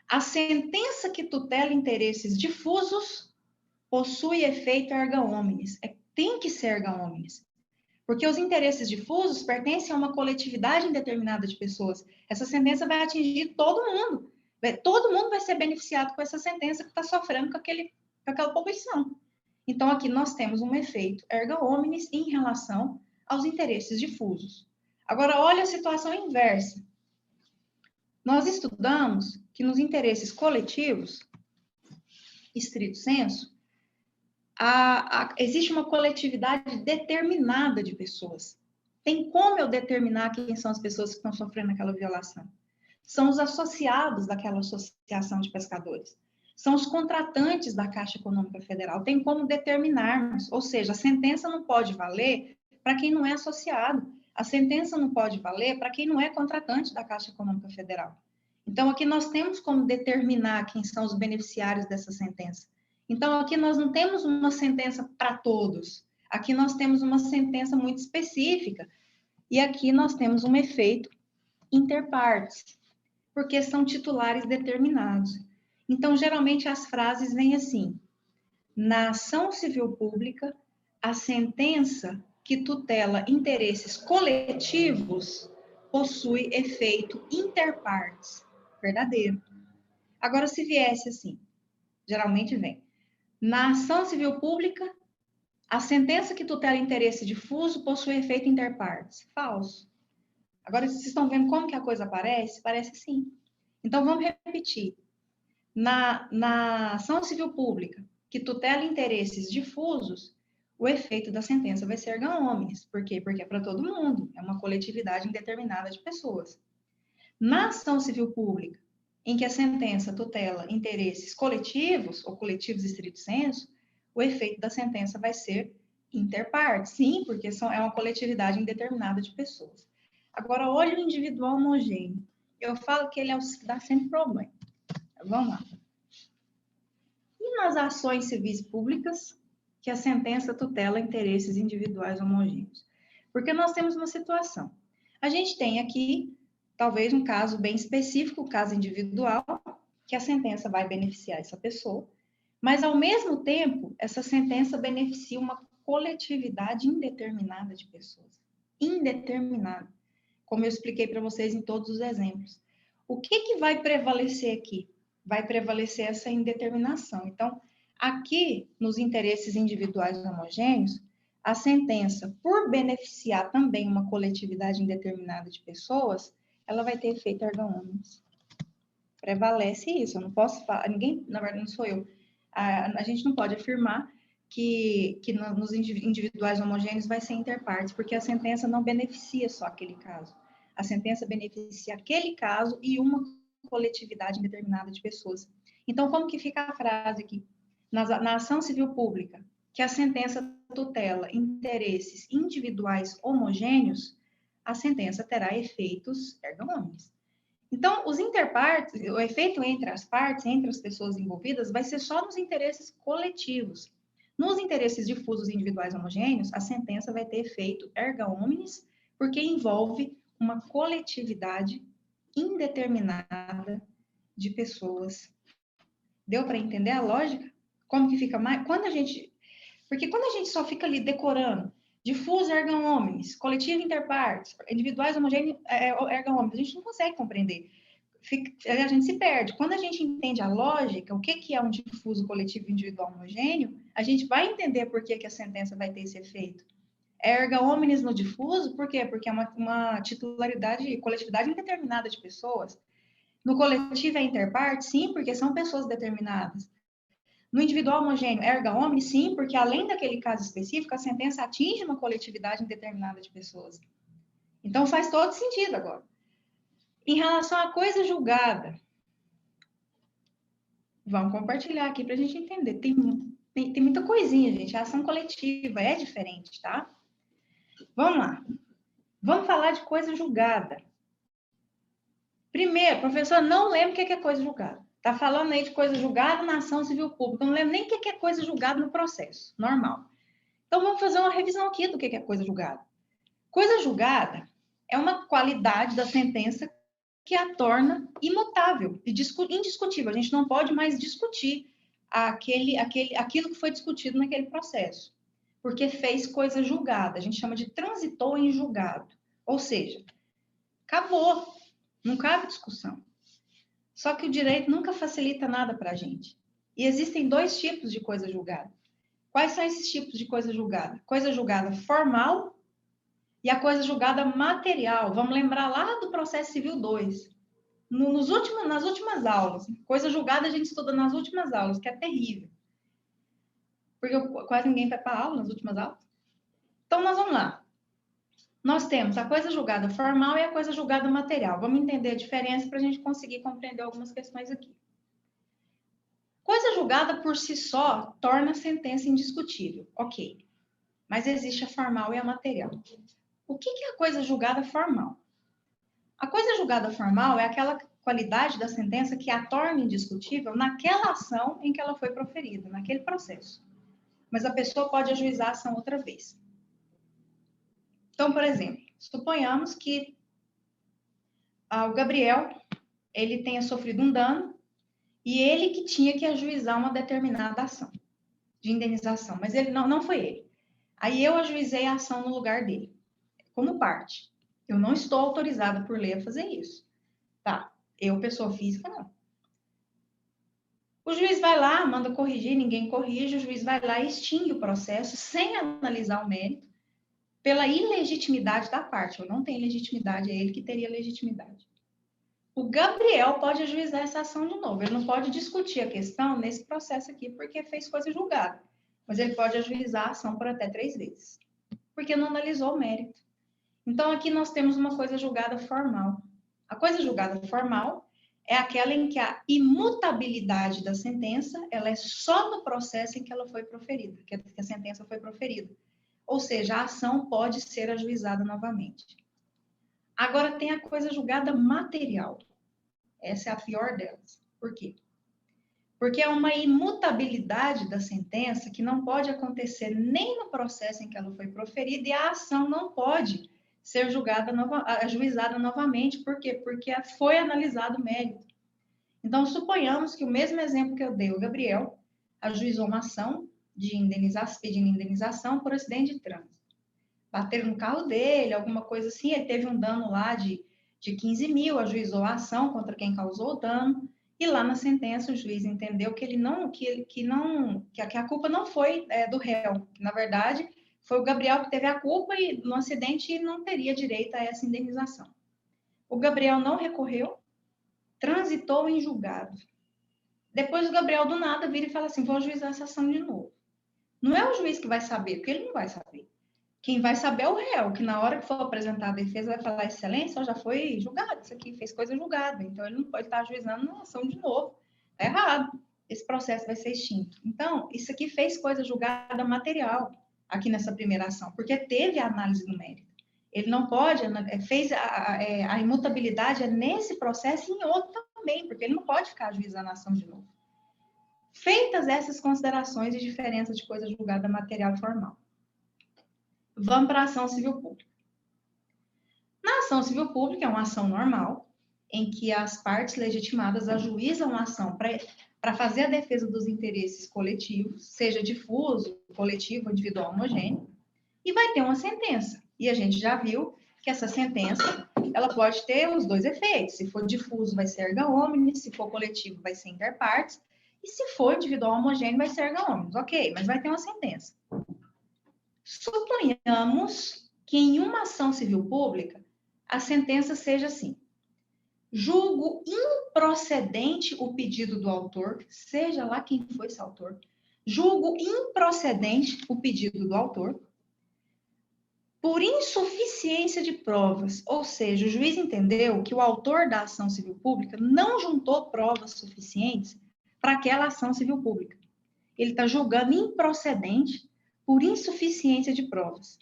a sentença que tutela interesses difusos possui efeito erga omnes. Tem que ser erga omnes. Porque os interesses difusos pertencem a uma coletividade indeterminada de pessoas. Essa sentença vai atingir todo mundo. Todo mundo vai ser beneficiado com essa sentença que está sofrendo com aquela poluição. Então, aqui nós temos um efeito erga omnes em relação aos interesses difusos. Agora, olha a situação inversa. Nós estudamos que nos interesses coletivos, estrito sensu, existe uma coletividade determinada de pessoas. Tem como eu determinar quem são as pessoas que estão sofrendo aquela violação? São os associados daquela associação de pescadores. São os contratantes da Caixa Econômica Federal. Tem como determinarmos, ou seja, a sentença não pode valer para quem não é associado. A sentença não pode valer para quem não é contratante da Caixa Econômica Federal. Então, aqui nós temos como determinar quem são os beneficiários dessa sentença. Então, aqui nós não temos uma sentença para todos. Aqui nós temos uma sentença muito específica. E aqui nós temos um efeito inter partes, porque são titulares determinados. Então, geralmente, as frases vêm assim: na ação civil pública, a sentença que tutela interesses coletivos possui efeito inter partes. Verdadeiro. Agora, se viesse assim, geralmente vem: na ação civil pública, a sentença que tutela interesse difuso possui efeito inter partes. Falso. Agora, vocês estão vendo como que a coisa aparece? Parece assim. Então, vamos repetir. Na ação civil pública, que tutela interesses difusos, o efeito da sentença vai ser erga omnes. Por quê? Porque é para todo mundo, é uma coletividade indeterminada de pessoas. Na ação civil pública, em que a sentença tutela interesses coletivos, ou coletivos estrito sensu, o efeito da sentença vai ser inter partes. Sim, porque é uma coletividade indeterminada de pessoas. Agora, olha o individual homogêneo. Eu falo que ele é o que dá sempre problema. Vamos lá. E nas ações civis públicas, que a sentença tutela interesses individuais homogêneos? Porque nós temos uma situação. A gente tem aqui, talvez um caso bem específico, o caso individual, que a sentença vai beneficiar essa pessoa, mas ao mesmo tempo, essa sentença beneficia uma coletividade indeterminada de pessoas. Indeterminada. Como eu expliquei para vocês em todos os exemplos. O que vai prevalecer aqui? Vai prevalecer essa indeterminação. Então, aqui, nos interesses individuais homogêneos, a sentença, por beneficiar também uma coletividade indeterminada de pessoas, ela vai ter efeito erga omnes. Prevalece isso. Eu não posso falar, ninguém, na verdade, não sou eu. A gente não pode afirmar que nos individuais homogêneos vai ser inter partes, porque a sentença não beneficia só aquele caso. A sentença beneficia aquele caso e uma coletividade indeterminada de pessoas. Então, como que fica a frase aqui? Na ação civil pública, que a sentença tutela interesses individuais homogêneos, a sentença terá efeitos erga omnes. Então, os interpartes, o efeito entre as partes, entre as pessoas envolvidas, vai ser só nos interesses coletivos. Nos interesses difusos individuais homogêneos, a sentença vai ter efeito erga omnes, porque envolve uma coletividade indeterminada de pessoas. Deu para entender a lógica? Como que fica mais? Porque quando a gente só fica ali decorando difuso erga omnes, coletivo interpartes, individuais homogêneos erga omnes, a gente não consegue compreender. A gente se perde. Quando a gente entende a lógica, o que é um difuso coletivo individual homogêneo, a gente vai entender por que a sentença vai ter esse efeito. Erga omnes no difuso, por quê? Porque é uma titularidade, coletividade indeterminada de pessoas. No coletivo é interparte, sim, porque são pessoas determinadas. No individual homogêneo, erga omnes, sim, porque além daquele caso específico, a sentença atinge uma coletividade indeterminada de pessoas. Então faz todo sentido agora. Em relação à coisa julgada, vamos compartilhar aqui para a gente entender. Tem muita coisinha, gente. A ação coletiva é diferente, tá? Vamos lá. Vamos falar de coisa julgada. Primeiro, professor, não lembro o que é coisa julgada. Tá falando aí de coisa julgada na ação civil pública. Eu não lembro nem o que é coisa julgada no processo. Normal. Então, vamos fazer uma revisão aqui do que é coisa julgada. Coisa julgada é uma qualidade da sentença que a torna imutável e indiscutível. A gente não pode mais discutir aquilo que foi discutido naquele processo, porque fez coisa julgada. A gente chama de transitou em julgado. Ou seja, acabou, não cabe discussão. Só que o direito nunca facilita nada para a gente. E existem dois tipos de coisa julgada. Quais são esses tipos de coisa julgada? Coisa julgada formal e a coisa julgada material. Vamos lembrar lá do processo civil 2. Nas últimas aulas. Coisa julgada a gente estuda nas últimas aulas, que é terrível. Porque quase ninguém vai para aula nas últimas aulas. Então, nós vamos lá. Nós temos a coisa julgada formal e a coisa julgada material. Vamos entender a diferença para a gente conseguir compreender algumas questões aqui. Coisa julgada por si só torna a sentença indiscutível. Ok. Mas existe a formal e a material. O que é a coisa julgada formal? A coisa julgada formal é aquela qualidade da sentença que a torna indiscutível naquela ação em que ela foi proferida, naquele processo. Mas a pessoa pode ajuizar a ação outra vez. Então, por exemplo, suponhamos que o Gabriel ele tenha sofrido um dano e ele que tinha que ajuizar uma determinada ação de indenização, mas ele não foi ele. Aí eu ajuizei a ação no lugar dele, como parte. Eu não estou autorizada por lei a fazer isso. Tá, eu, pessoa física, não. O juiz vai lá, manda corrigir, ninguém corrige, o juiz vai lá e extingue o processo sem analisar o mérito, pela ilegitimidade da parte. Eu não tenho legitimidade, é ele que teria legitimidade. O Gabriel pode ajuizar essa ação de novo. Ele não pode discutir a questão nesse processo aqui, porque fez coisa julgada. Mas ele pode ajuizar a ação por até 3 vezes, porque não analisou o mérito. Então, aqui nós temos uma coisa julgada formal. A coisa julgada formal é aquela em que a imutabilidade da sentença, ela é só no processo em que ela foi proferida, que a sentença foi proferida. Ou seja, a ação pode ser ajuizada novamente. Agora tem a coisa julgada material. Essa é a pior delas. Por quê? Porque é uma imutabilidade da sentença que não pode acontecer nem no processo em que ela foi proferida e a ação não pode ser ajuizada novamente. Por quê? Porque foi analisado o mérito. Então, suponhamos que o mesmo exemplo que eu dei, o Gabriel ajuizou uma ação pedindo indenização por acidente de trânsito. Bateram no carro dele, alguma coisa assim, ele teve um dano lá de 15 mil, ajuizou a ação contra quem causou o dano, e lá na sentença o juiz entendeu que a culpa não foi do réu, que na verdade foi o Gabriel que teve a culpa e no acidente não teria direito a essa indenização. O Gabriel não recorreu, transitou em julgado. Depois o Gabriel do nada vira e fala assim, vou ajuizar essa ação de novo. Não é o juiz que vai saber, porque ele não vai saber. Quem vai saber é o réu, que na hora que for apresentar a defesa vai falar, excelência, já foi julgado, isso aqui fez coisa julgada, então ele não pode estar ajuizando uma ação de novo. Está errado. Esse processo vai ser extinto. Então, isso aqui fez coisa julgada material aqui nessa primeira ação, porque teve a análise do mérito. Ele não pode, fez a imutabilidade nesse processo e em outro também, porque ele não pode ficar ajuizando a ação de novo. Feitas essas considerações de diferença de coisa julgada material e formal. Vamos para a ação civil pública. Na ação civil pública, é uma ação normal, em que as partes legitimadas ajuizam a ação para fazer a defesa dos interesses coletivos, seja difuso, coletivo, individual, homogêneo, e vai ter uma sentença. E a gente já viu que essa sentença, ela pode ter os dois efeitos. Se for difuso, vai ser erga omnes, se for coletivo, vai ser inter partes, e se for individual homogêneo, vai ser erga omnes. Ok, mas vai ter uma sentença. Suponhamos que em uma ação civil pública, a sentença seja assim: julgo improcedente o pedido do autor, seja lá quem foi esse autor, julgo improcedente o pedido do autor, por insuficiência de provas, ou seja, o juiz entendeu que o autor da ação civil pública não juntou provas suficientes para aquela ação civil pública. Ele está julgando improcedente por insuficiência de provas.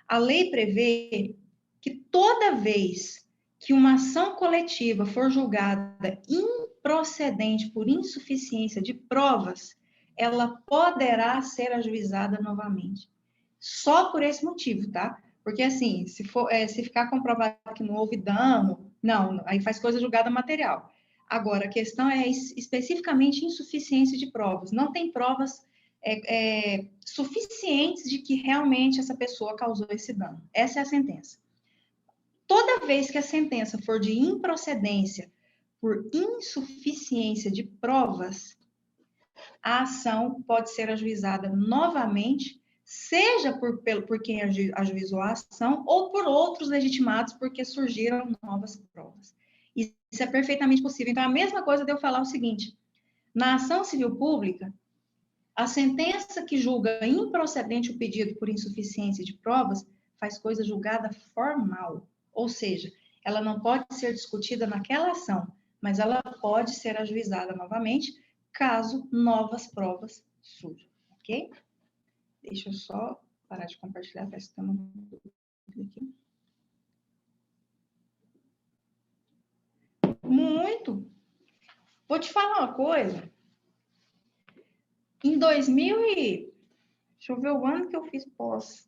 A lei prevê que toda vez que uma ação coletiva for julgada improcedente por insuficiência de provas, ela poderá ser ajuizada novamente. Só por esse motivo, tá? Porque, assim, se ficar comprovado que não houve dano, não, aí faz coisa julgada material. Agora, a questão é especificamente insuficiência de provas. Não tem provas suficientes de que realmente essa pessoa causou esse dano. Essa é a sentença. Toda vez que a sentença for de improcedência por insuficiência de provas, a ação pode ser ajuizada novamente, seja por quem ajuizou a ação ou por outros legitimados, porque surgiram novas provas. Isso é perfeitamente possível. Então, a mesma coisa de eu falar o seguinte: na ação civil pública, a sentença que julga improcedente o pedido por insuficiência de provas faz coisa julgada formal, ou seja, ela não pode ser discutida naquela ação, mas ela pode ser ajuizada novamente caso novas provas surjam, ok? Deixa eu só parar de compartilhar, parece que tem uma dúvida aqui. Muito! Vou te falar uma coisa. Em 2000 e... Deixa eu ver o ano que eu fiz pós.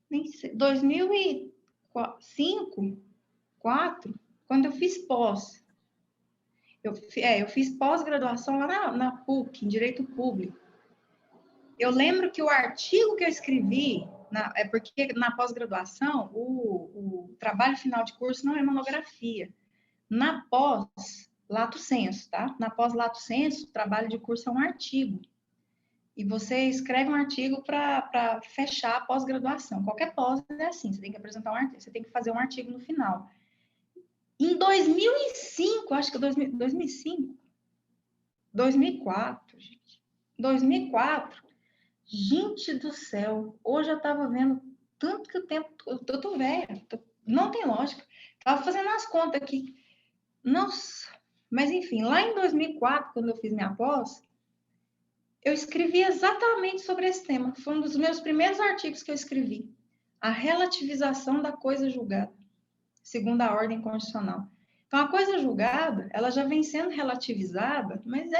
Nem sei. 2005, 2004, quando eu fiz pós. Eu fiz pós-graduação lá na PUC, em Direito Público. Eu lembro que o artigo que eu escrevi, porque na pós-graduação, o trabalho final de curso não é monografia. Na pós, lato sensu, tá? Na pós, lato sensu, o trabalho de curso é um artigo. E você escreve um artigo para fechar a pós-graduação. Qualquer pós é assim, você tem que apresentar um artigo, você tem que fazer um artigo no final. Em 2005, acho que 2005, 2004, gente. 2004, gente do céu, hoje eu estava vendo tanto que o tempo, eu tô velha, não tem lógica. Estava fazendo as contas aqui. Nossa, mas enfim, lá em 2004, quando eu fiz minha pós, eu escrevi exatamente sobre esse tema. Foi um dos meus primeiros artigos que eu escrevi. A relativização da coisa julgada, segundo a ordem constitucional. Então, a coisa julgada, ela já vem sendo relativizada, mas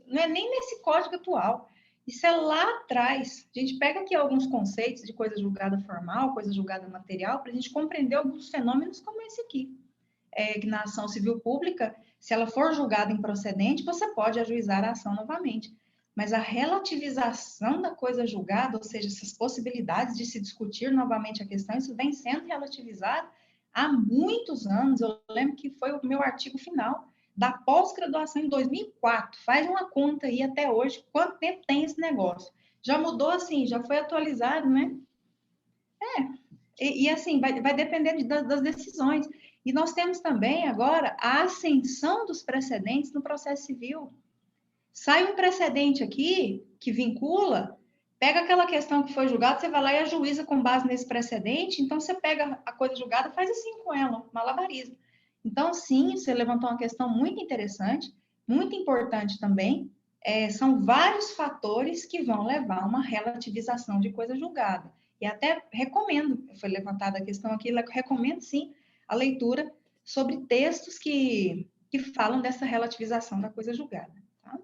não é nem nesse código atual. Isso é lá atrás. A gente pega aqui alguns conceitos de coisa julgada formal, coisa julgada material, para a gente compreender alguns fenômenos como esse aqui. Na ação civil pública, se ela for julgada improcedente, você pode ajuizar a ação novamente. Mas a relativização da coisa julgada, ou seja, essas possibilidades de se discutir novamente a questão, isso vem sendo relativizado há muitos anos. Eu lembro que foi o meu artigo final da pós-graduação em 2004. Faz uma conta aí até hoje, quanto tempo tem esse negócio. Já mudou assim, já foi atualizado, né? E assim, vai depender das decisões. E nós temos também agora a ascensão dos precedentes no processo civil. Sai um precedente aqui que vincula, pega aquela questão que foi julgada, você vai lá e ajuiza com base nesse precedente, então você pega a coisa julgada, faz assim com ela, malabarismo. Então, sim, você levantou uma questão muito interessante, muito importante também, são vários fatores que vão levar a uma relativização de coisa julgada. E até recomendo, foi levantada a questão aqui, recomendo sim a leitura sobre textos que falam dessa relativização da coisa julgada. Tá?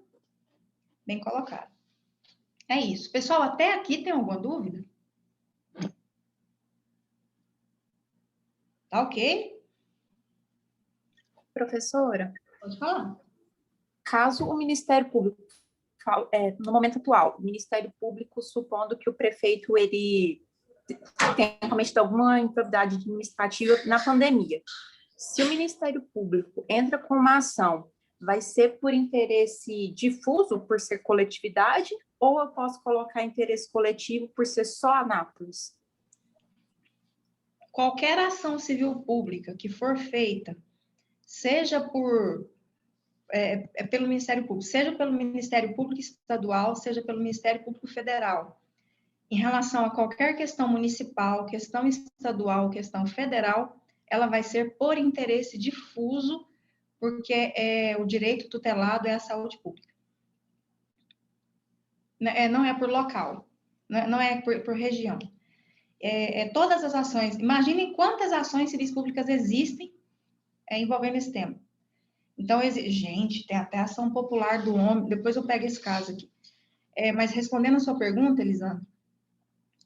Bem colocado. É isso. Pessoal, até aqui tem alguma dúvida? Tá ok? Professora, Pode falar. caso o Ministério Público, no momento atual, o Ministério Público, supondo que o prefeito ele tenha cometido alguma improbidade administrativa na pandemia, se o Ministério Público entra com uma ação, vai ser por interesse difuso, por ser coletividade, ou eu posso colocar interesse coletivo por ser só Anápolis? Qualquer ação civil pública que for feita, seja pelo Ministério Público, seja pelo Ministério Público Estadual, seja pelo Ministério Público Federal, em relação a qualquer questão municipal, questão estadual, questão federal, ela vai ser por interesse difuso, porque o direito tutelado é a saúde pública. Não é por local, não é por região. Todas as ações, imaginem quantas ações civis públicas existem envolvendo esse tema. Então, gente, tem até ação popular do homem, depois eu pego esse caso aqui. Mas respondendo a sua pergunta, Elisandra,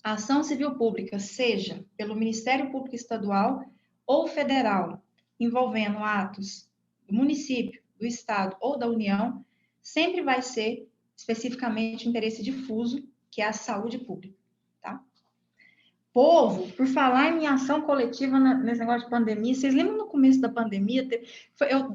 a ação civil pública, seja pelo Ministério Público Estadual ou federal, envolvendo atos do município, do estado ou da União, sempre vai ser especificamente o interesse difuso, que é a saúde pública, tá? Povo, por falar em ação coletiva nesse negócio de pandemia, vocês lembram no começo da pandemia?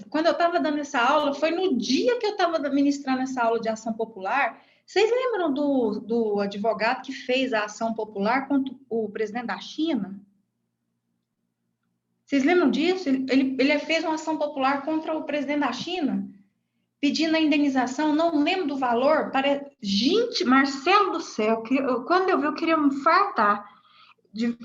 Quando eu estava dando essa aula, foi no dia que eu estava ministrando essa aula de ação popular. Vocês lembram do advogado que fez a ação popular contra o presidente da China? Vocês lembram disso? Ele fez uma ação popular contra o presidente da China, pedindo a indenização, não lembro do valor. Gente, Marcelo do céu, quando eu vi, eu queria me fartar.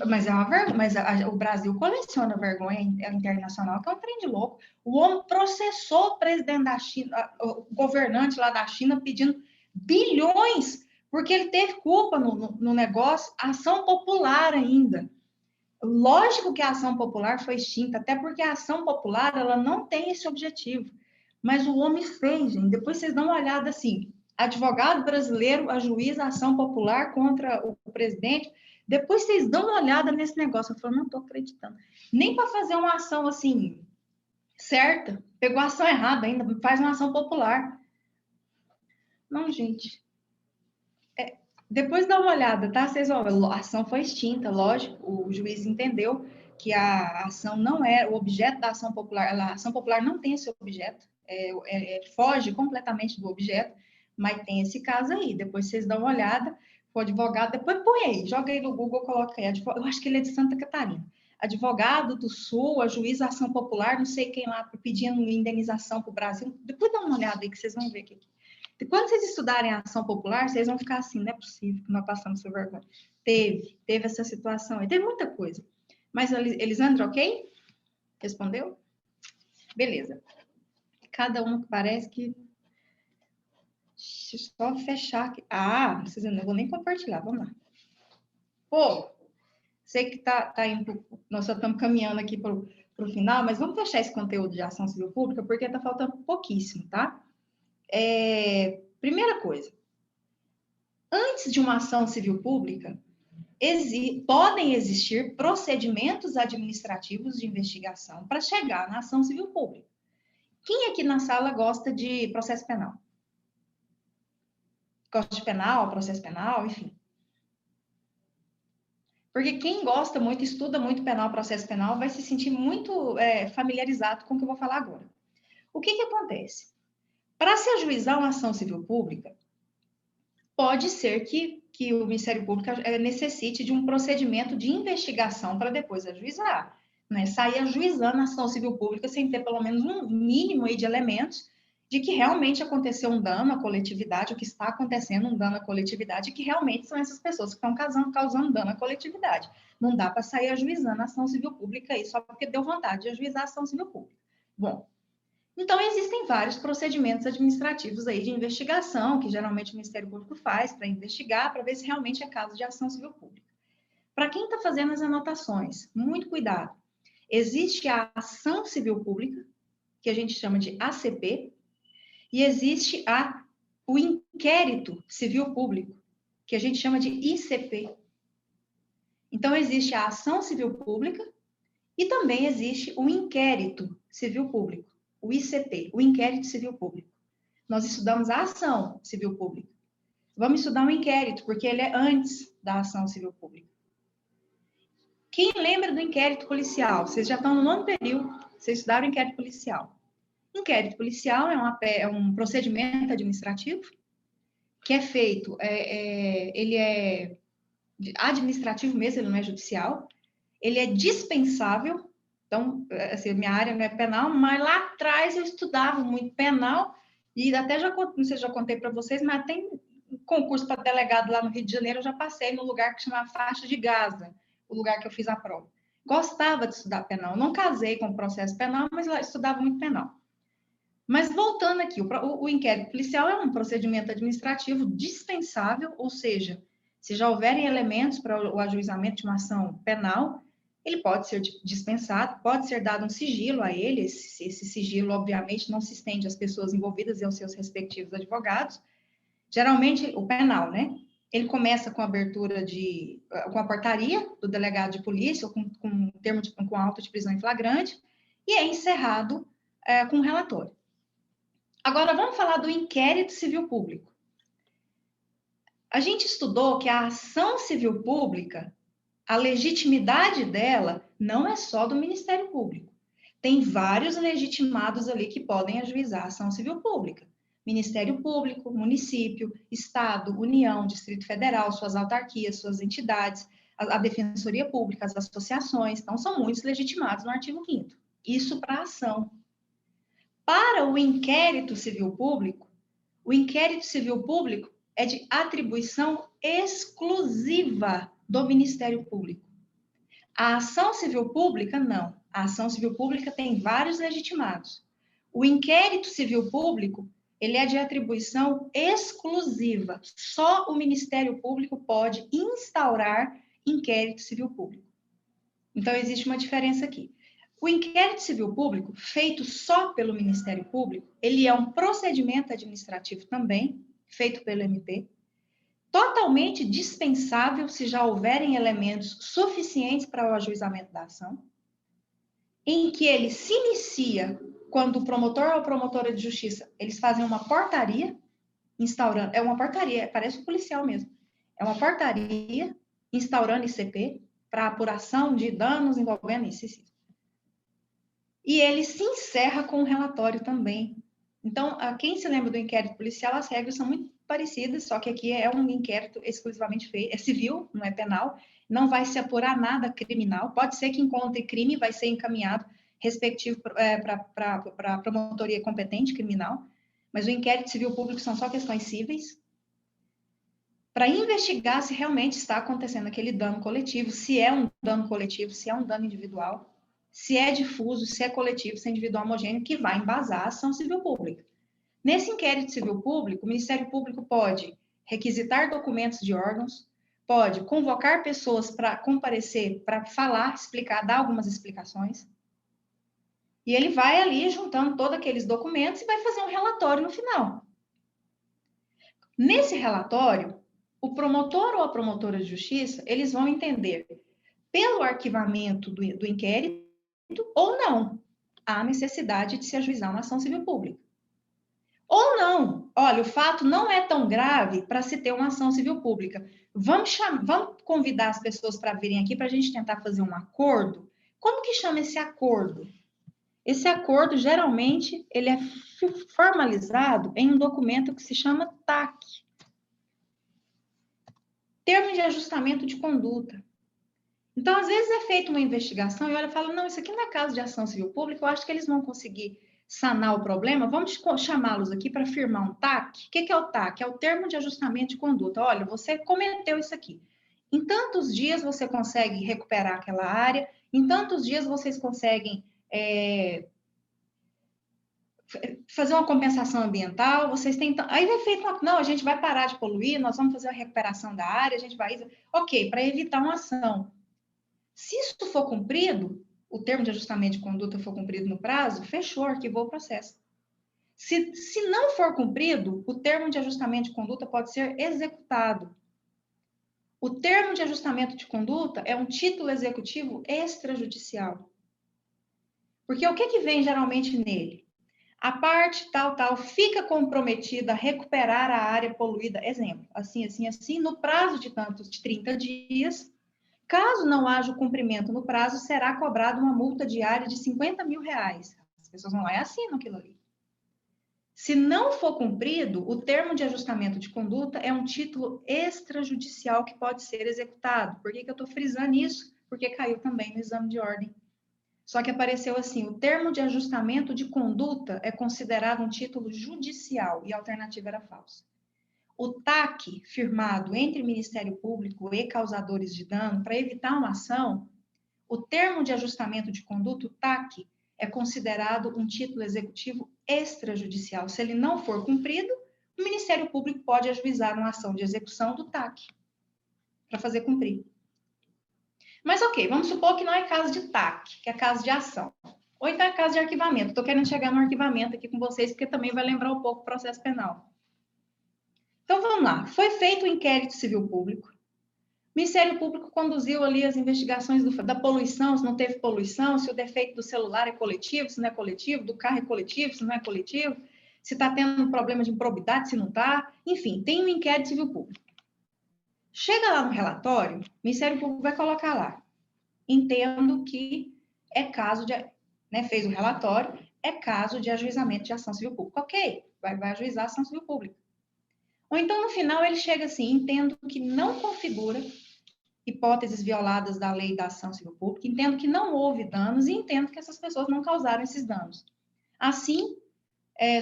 Mas é uma vergonha, mas o Brasil coleciona vergonha internacional, que é um trem de louco. O homem processou o presidente da China, o governante lá da China, pedindo bilhões, porque ele teve culpa no negócio, ação popular ainda. Lógico que a ação popular foi extinta, até porque a ação popular ela não tem esse objetivo. Mas o homem fez, gente. Depois vocês dão uma olhada assim, advogado brasileiro ajuiza a ação popular contra o presidente. Depois vocês dão uma olhada nesse negócio. Eu falo, não estou acreditando. Nem para fazer uma ação assim, certa, pegou a ação errada ainda, faz uma ação popular. Não, gente. Depois dá uma olhada, tá? Vocês vão, a ação foi extinta, lógico, o juiz entendeu que a ação não é o objeto da ação popular, a ação popular não tem esse objeto, foge completamente do objeto, mas tem esse caso aí. Depois vocês dão uma olhada, o advogado, depois põe aí, joga aí no Google, coloca aí, eu acho que ele é de Santa Catarina. Advogado do Sul, a juíza ação popular, não sei quem lá, pedindo indenização para o Brasil. Depois dá uma olhada aí que vocês vão ver aqui. E quando vocês estudarem a ação popular, vocês vão ficar assim, não é possível que nós passamos por vergonha. Teve essa situação aí, teve muita coisa. Mas, Elisandra, ok? Respondeu? Beleza. Cada uma que parece que... Deixa eu só fechar aqui. Ah, não vou nem compartilhar, vamos lá. Pô, sei que tá indo... Nós só estamos caminhando aqui para o final, mas vamos fechar esse conteúdo de ação civil pública, porque está faltando pouquíssimo, tá? Primeira coisa, antes de uma ação civil pública, podem existir procedimentos administrativos de investigação para chegar na ação civil pública. Quem aqui na sala gosta de processo penal? Gosta de penal, processo penal, enfim. Porque quem gosta muito, estuda muito penal, processo penal, vai se sentir muito familiarizado com o que eu vou falar agora. O que acontece? Para se ajuizar uma ação civil pública, pode ser que o Ministério Público necessite de um procedimento de investigação para depois ajuizar, né? Sair ajuizando a ação civil pública sem ter pelo menos um mínimo aí de elementos de que realmente aconteceu um dano à coletividade, o que está acontecendo um dano à coletividade, e que realmente são essas pessoas que estão causando dano à coletividade. Não dá para sair ajuizando a ação civil pública aí só porque deu vontade de ajuizar a ação civil pública. Bom, então, existem vários procedimentos administrativos aí de investigação, que geralmente o Ministério Público faz para investigar, para ver se realmente é caso de ação civil pública. Para quem está fazendo as anotações, muito cuidado. Existe a ação civil pública, que a gente chama de ACP, e existe o inquérito civil público, que a gente chama de ICP. Então, existe a ação civil pública e também existe o inquérito civil público. O ICP, o Inquérito Civil Público. Nós estudamos a ação civil pública. Vamos estudar o inquérito, porque ele é antes da ação civil pública. Quem lembra do inquérito policial? Vocês já estão no nono período, vocês estudaram o inquérito policial. Inquérito policial é um procedimento administrativo que é feito, ele é administrativo mesmo, ele não é judicial, ele é dispensável. Então, assim, minha área não é penal, mas lá atrás eu estudava muito penal, e até não sei se já contei para vocês, mas tem concurso para delegado lá no Rio de Janeiro, eu já passei no lugar que chama Faixa de Gaza, o lugar que eu fiz a prova. Gostava de estudar penal, não casei com o processo penal, mas lá estudava muito penal. Mas voltando aqui, o inquérito policial é um procedimento administrativo dispensável, ou seja, se já houverem elementos para o ajuizamento de uma ação penal, ele pode ser dispensado, pode ser dado um sigilo a ele, esse sigilo, obviamente, não se estende às pessoas envolvidas e aos seus respectivos advogados. Geralmente, o penal, né? Ele começa com a abertura com a portaria do delegado de polícia, ou com auto de prisão em flagrante, e é encerrado com um relatório. Agora, vamos falar do inquérito civil público. A gente estudou que a ação civil pública, a legitimidade dela não é só do Ministério Público. Tem vários legitimados ali que podem ajuizar a ação civil pública. Ministério Público, município, Estado, União, Distrito Federal, suas autarquias, suas entidades, a Defensoria Pública, as associações. Então, são muitos legitimados no artigo 5º. Isso para a ação. Para o inquérito civil público, o inquérito civil público é de atribuição exclusiva do Ministério Público. A ação civil pública, não. A ação civil pública tem vários legitimados. O inquérito civil público, ele é de atribuição exclusiva. Só o Ministério Público pode instaurar inquérito civil público. Então, existe uma diferença aqui. O inquérito civil público, feito só pelo Ministério Público, ele é um procedimento administrativo também, feito pelo MP, totalmente dispensável se já houverem elementos suficientes para o ajuizamento da ação. em que ele se inicia quando o promotor ou a promotora de justiça, eles fazem uma portaria instaurando, é uma portaria, parece um policial mesmo, é uma portaria instaurando ICP para apuração de danos envolvendo isso. E ele se encerra com um relatório também. Então, quem se lembra do inquérito policial, as regras são muito parecidas, só que aqui é um inquérito exclusivamente feito, é civil, não é penal, não vai se apurar nada criminal, pode ser que encontre crime, vai ser encaminhado respectivo para a promotoria competente criminal, mas o inquérito civil público são só questões cíveis, para investigar se realmente está acontecendo aquele dano coletivo, se é um dano coletivo, se é um dano individual, se é difuso, se é coletivo, se é individual homogêneo, que vai embasar a ação civil pública. Nesse inquérito civil público, o Ministério Público pode requisitar documentos de órgãos, pode convocar pessoas para comparecer, para falar, explicar, dar algumas explicações, e ele vai ali juntando todos aqueles documentos e vai fazer um relatório no final. Nesse relatório, o promotor ou a promotora de justiça, eles vão entender, pelo arquivamento do inquérito, ou não, há necessidade de se ajuizar uma ação civil pública. Ou não, olha, o fato não é tão grave para se ter uma ação civil pública. Vamos convidar as pessoas para virem aqui para a gente tentar fazer um acordo. Como que chama esse acordo? Esse acordo, geralmente, ele é formalizado em um documento que se chama TAC. Termo de ajustamento de conduta. Então, às vezes é feita uma investigação e olha e fala, não, isso aqui não é caso de ação civil pública, eu acho que eles vão conseguir sanar o problema, vamos chamá-los aqui para firmar um TAC. O que é o TAC? É o termo de ajustamento de conduta. Olha, você cometeu isso aqui. Em tantos dias você consegue recuperar aquela área, em tantos dias vocês conseguem fazer uma compensação ambiental, vocês têm... Aí é feito uma... Não, a gente vai parar de poluir, nós vamos fazer a recuperação da área, a gente vai... Ok, para evitar uma ação. Se isso for cumprido, o termo de ajustamento de conduta for cumprido no prazo, fechou, arquivou o processo. Se não for cumprido, o termo de ajustamento de conduta pode ser executado. O termo de ajustamento de conduta é um título executivo extrajudicial. Porque o que vem geralmente nele? A parte tal fica comprometida a recuperar a área poluída, exemplo, assim, no prazo de 30 dias. Caso não haja o cumprimento no prazo, será cobrada uma multa diária de R$50 mil. As pessoas vão lá e assinam aquilo ali. Se não for cumprido, o termo de ajustamento de conduta é um título extrajudicial que pode ser executado. Por que eu estou frisando isso? Porque caiu também no exame de ordem. Só que apareceu assim, o termo de ajustamento de conduta é considerado um título judicial e a alternativa era falsa. O TAC firmado entre Ministério Público e causadores de dano para evitar uma ação, o termo de ajustamento de conduta, o TAC, é considerado um título executivo extrajudicial. Se ele não for cumprido, o Ministério Público pode ajuizar uma ação de execução do TAC para fazer cumprir. Mas ok, vamos supor que não é caso de TAC, que é caso de ação. Ou então é caso de arquivamento. Estou querendo chegar no arquivamento aqui com vocês, porque também vai lembrar um pouco o processo penal. Então, vamos lá. Foi feito o inquérito civil público. O Ministério Público conduziu ali as investigações da poluição, se não teve poluição, se o defeito do celular é coletivo, se não é coletivo, do carro é coletivo, se não é coletivo, se está tendo um problema de improbidade, se não está. Enfim, tem um inquérito civil público. Chega lá no relatório, o Ministério Público vai colocar lá. Entendo que é caso de... fez o relatório, é caso de ajuizamento de ação civil pública. Ok, vai ajuizar a ação civil pública. Ou então, no final, ele chega assim, entendo que não configura hipóteses violadas da lei da ação civil pública, entendo que não houve danos e entendo que essas pessoas não causaram esses danos. Assim,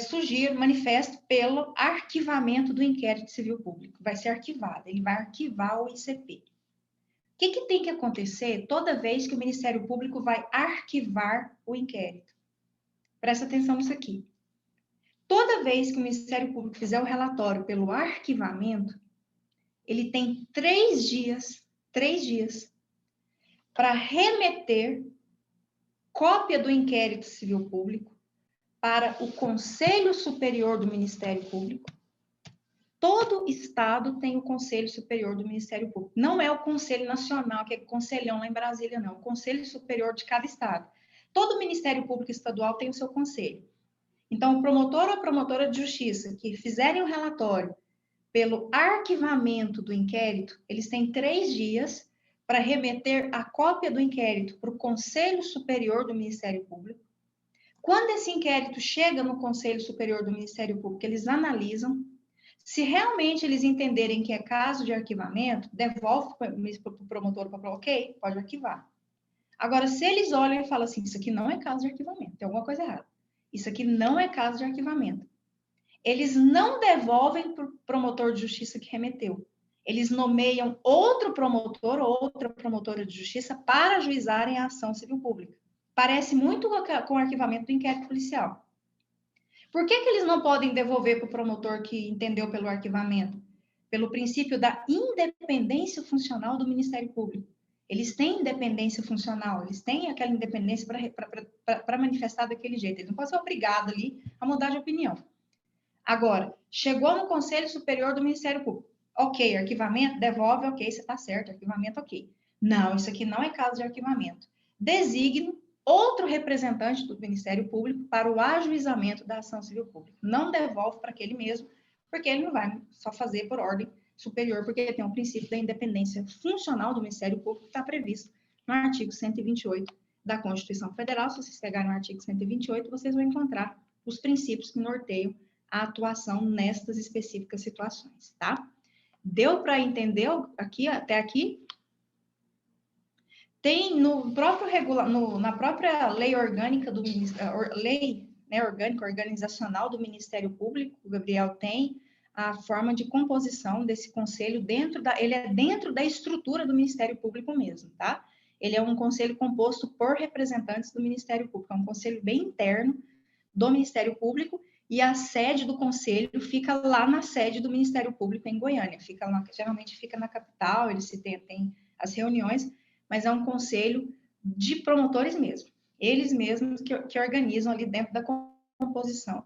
sugiro, manifesto pelo arquivamento do inquérito civil público. Vai ser arquivado, ele vai arquivar o ICP. O que tem que acontecer toda vez que o Ministério Público vai arquivar o inquérito? Presta atenção nisso aqui. Toda vez que o Ministério Público fizer o relatório pelo arquivamento, ele tem 3 dias para remeter cópia do inquérito civil público para o Conselho Superior do Ministério Público. Todo estado tem o Conselho Superior do Ministério Público. Não é o Conselho Nacional, que é o conselhão lá em Brasília, não. O Conselho Superior de cada estado. Todo Ministério Público Estadual tem o seu conselho. Então, o promotor ou a promotora de justiça que fizerem o relatório pelo arquivamento do inquérito, eles têm 3 dias para remeter a cópia do inquérito para o Conselho Superior do Ministério Público. Quando esse inquérito chega no Conselho Superior do Ministério Público, eles analisam. Se realmente eles entenderem que é caso de arquivamento, devolve para o promotor para falar, ok, pode arquivar. Agora, se eles olham e falam assim, isso aqui não é caso de arquivamento, tem alguma coisa errada. Isso aqui não é caso de arquivamento. Eles não devolvem para o promotor de justiça que remeteu. Eles nomeiam outro promotor ou outra promotora de justiça para ajuizarem a ação civil pública. Parece muito com o arquivamento do inquérito policial. Por que eles não podem devolver para o promotor que entendeu pelo arquivamento? Pelo princípio da independência funcional do Ministério Público. Eles têm independência funcional, eles têm aquela independência para manifestar daquele jeito. Eles não podem ser obrigados ali a mudar de opinião. Agora, chegou no Conselho Superior do Ministério Público. Ok, arquivamento, devolve, ok, você está certo, arquivamento, ok. Não, isso aqui não é caso de arquivamento. Designe outro representante do Ministério Público para o ajuizamento da ação civil pública. Não devolve para aquele mesmo, porque ele não vai só fazer por ordem superior, porque tem um princípio da independência funcional do Ministério Público que está previsto no artigo 128 da Constituição Federal. Se vocês pegarem o artigo 128, vocês vão encontrar os princípios que norteiam a atuação nestas específicas situações, tá? Deu para entender aqui, até aqui? Tem no próprio na própria lei orgânica do lei, né, orgânica organizacional do Ministério Público, o Gabriel tem a forma de composição desse conselho ele é dentro da estrutura do Ministério Público mesmo, tá? Ele é um conselho composto por representantes do Ministério Público, é um conselho bem interno do Ministério Público, e a sede do conselho fica lá na sede do Ministério Público em Goiânia, geralmente fica na capital, eles tem as reuniões, mas é um conselho de promotores mesmo, eles mesmos que organizam ali dentro da composição,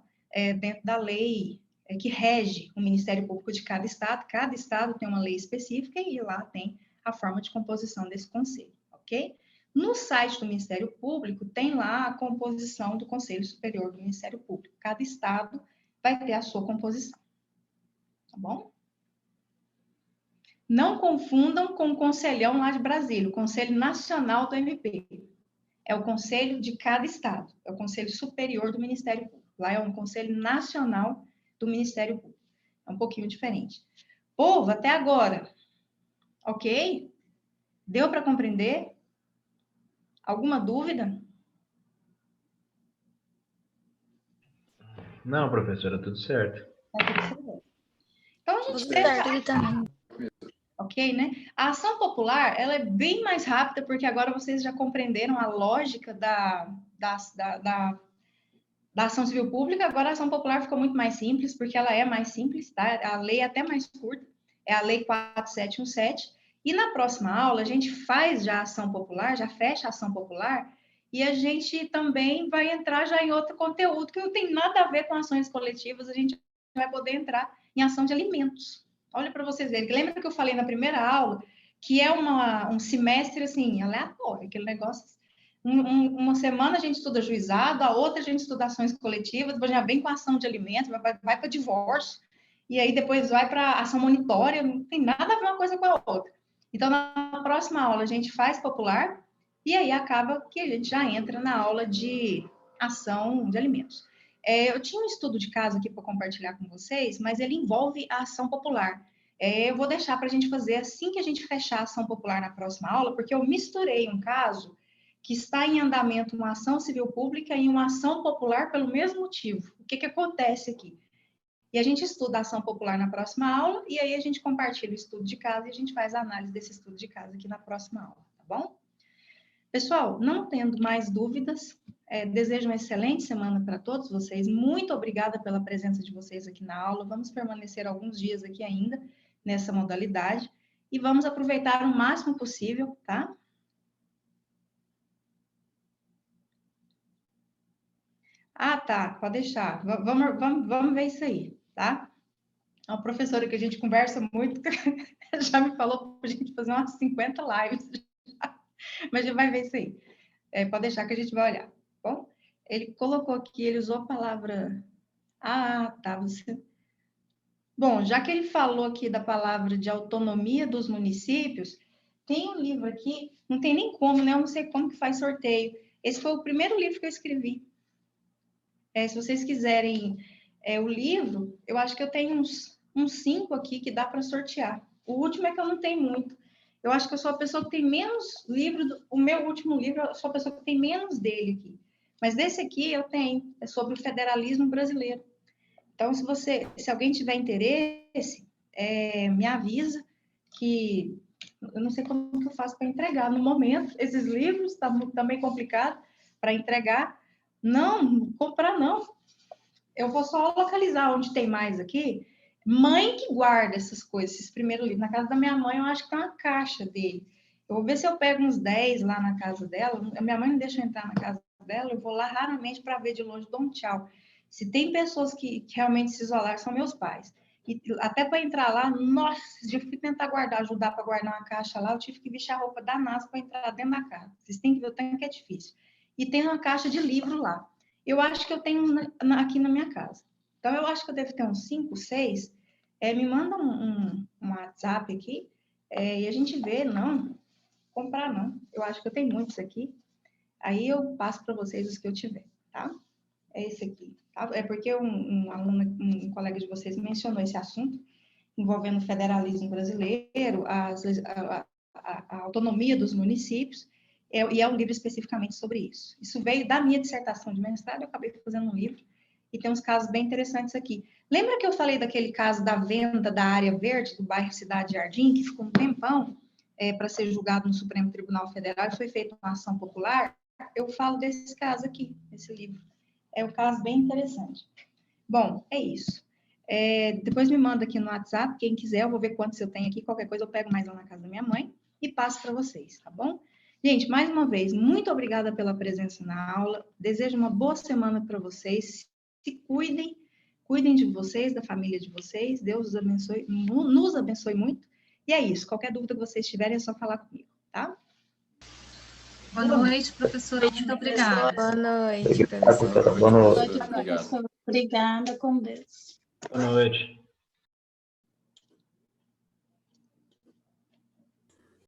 dentro da lei que rege o Ministério Público de cada estado tem uma lei específica e lá tem a forma de composição desse conselho, ok? No site do Ministério Público, tem lá a composição do Conselho Superior do Ministério Público. Cada estado vai ter a sua composição. Tá bom? Não confundam com o conselhão lá de Brasília, o Conselho Nacional do MP. É o conselho de cada estado. É o Conselho Superior do Ministério Público. Lá é um Conselho Nacional do Ministério Público. É um pouquinho diferente. Povo, até agora, ok? Deu para compreender? Alguma dúvida? Não, professora, tudo certo. Então, a gente tem... Ok, né? A ação popular, ela é bem mais rápida, porque agora vocês já compreenderam a lógica da ação civil pública. Agora a ação popular ficou muito mais simples, porque ela é mais simples, tá? A lei é até mais curta, é a Lei 4717. E na próxima aula, a gente faz já a ação popular, já fecha a ação popular, e a gente também vai entrar já em outro conteúdo que não tem nada a ver com ações coletivas, a gente vai poder entrar em ação de alimentos. Olha para vocês verem. Lembra que eu falei na primeira aula que é um semestre, assim, aleatório, aquele negócio. Uma semana a gente estuda juizado, a outra a gente estuda ações coletivas, depois já vem com ação de alimentos, vai para divórcio, e aí depois vai para ação monitória, não tem nada a ver uma coisa com a outra. Então, na próxima aula, a gente faz popular, e aí acaba que a gente já entra na aula de ação de alimentos. Eu tinha um estudo de caso aqui para compartilhar com vocês, mas ele envolve a ação popular. Eu vou deixar para a gente fazer assim que a gente fechar a ação popular na próxima aula, porque eu misturei um caso que está em andamento uma ação civil pública e uma ação popular pelo mesmo motivo. O que acontece aqui? E a gente estuda a ação popular na próxima aula, e aí a gente compartilha o estudo de caso e a gente faz a análise desse estudo de caso aqui na próxima aula, tá bom? Pessoal, não tendo mais dúvidas, desejo uma excelente semana para todos vocês. Muito obrigada pela presença de vocês aqui na aula. Vamos permanecer alguns dias aqui ainda nessa modalidade e vamos aproveitar o máximo possível, tá? Ah, tá, pode deixar. Vamos ver isso aí, tá? Uma professora que a gente conversa muito já me falou para a gente fazer umas 50 lives, mas já vai ver isso aí. Pode deixar que a gente vai olhar. Bom, ele colocou aqui, ele usou a palavra... Ah, tá, você... Bom, já que ele falou aqui da palavra de autonomia dos municípios, tem um livro aqui, não tem nem como, né? Eu não sei como que faz sorteio. Esse foi o primeiro livro que eu escrevi. Se vocês quiserem o livro, eu acho que eu tenho uns 5 aqui que dá para sortear. O último é que eu não tenho muito. Eu acho que eu sou a pessoa que tem menos livro, o meu último livro, eu sou a pessoa que tem menos dele aqui. Mas desse aqui eu tenho, é sobre o federalismo brasileiro. Então, se alguém tiver interesse, me avisa que eu não sei como que eu faço para entregar no momento. Esses livros tá meio complicado para entregar. Não, comprar não. Eu vou só localizar onde tem mais aqui. Mãe que guarda essas coisas, esses primeiros livros. Na casa da minha mãe, eu acho que tem uma caixa dele. Eu vou ver se eu pego uns 10 lá na casa dela. A minha mãe não deixa eu entrar na casa dela. Eu vou lá raramente para ver de longe, dou um tchau. Se tem pessoas que realmente se isolaram, são meus pais. E até para entrar lá, nossa, eu fui tentar ajudar para guardar uma caixa lá, eu tive que vestir a roupa da NASA para entrar dentro da casa. Vocês têm que ver o tanto que é difícil. E tem uma caixa de livro lá. Eu acho que eu tenho aqui na minha casa. Então, eu acho que eu devo ter uns 5, 6. Me manda um WhatsApp aqui e a gente vê. Não, comprar não. Eu acho que eu tenho muitos aqui. Aí eu passo para vocês os que eu tiver, tá? É esse aqui. Tá? É porque um aluno, um colega de vocês mencionou esse assunto envolvendo o federalismo brasileiro, a autonomia dos municípios, e é um livro especificamente sobre isso. Isso veio da minha dissertação de mestrado, eu acabei fazendo um livro, e tem uns casos bem interessantes aqui. Lembra que eu falei daquele caso da venda da área verde do bairro Cidade Jardim, que ficou um tempão para ser julgado no Supremo Tribunal Federal, e foi feita uma ação popular? Eu falo desse caso aqui, nesse livro. É um caso bem interessante. Bom, é isso. Depois me manda aqui no WhatsApp, quem quiser, eu vou ver quantos eu tenho aqui, qualquer coisa eu pego mais lá na casa da minha mãe e passo para vocês, tá bom? Gente, mais uma vez, muito obrigada pela presença na aula, desejo uma boa semana para vocês, se cuidem de vocês, da família de vocês, Deus os abençoe, nos abençoe muito, e é isso, qualquer dúvida que vocês tiverem é só falar comigo, tá? Boa noite, professora, muito obrigada. Boa noite, professora. Boa noite. Obrigado. Obrigada, com Deus. Boa noite.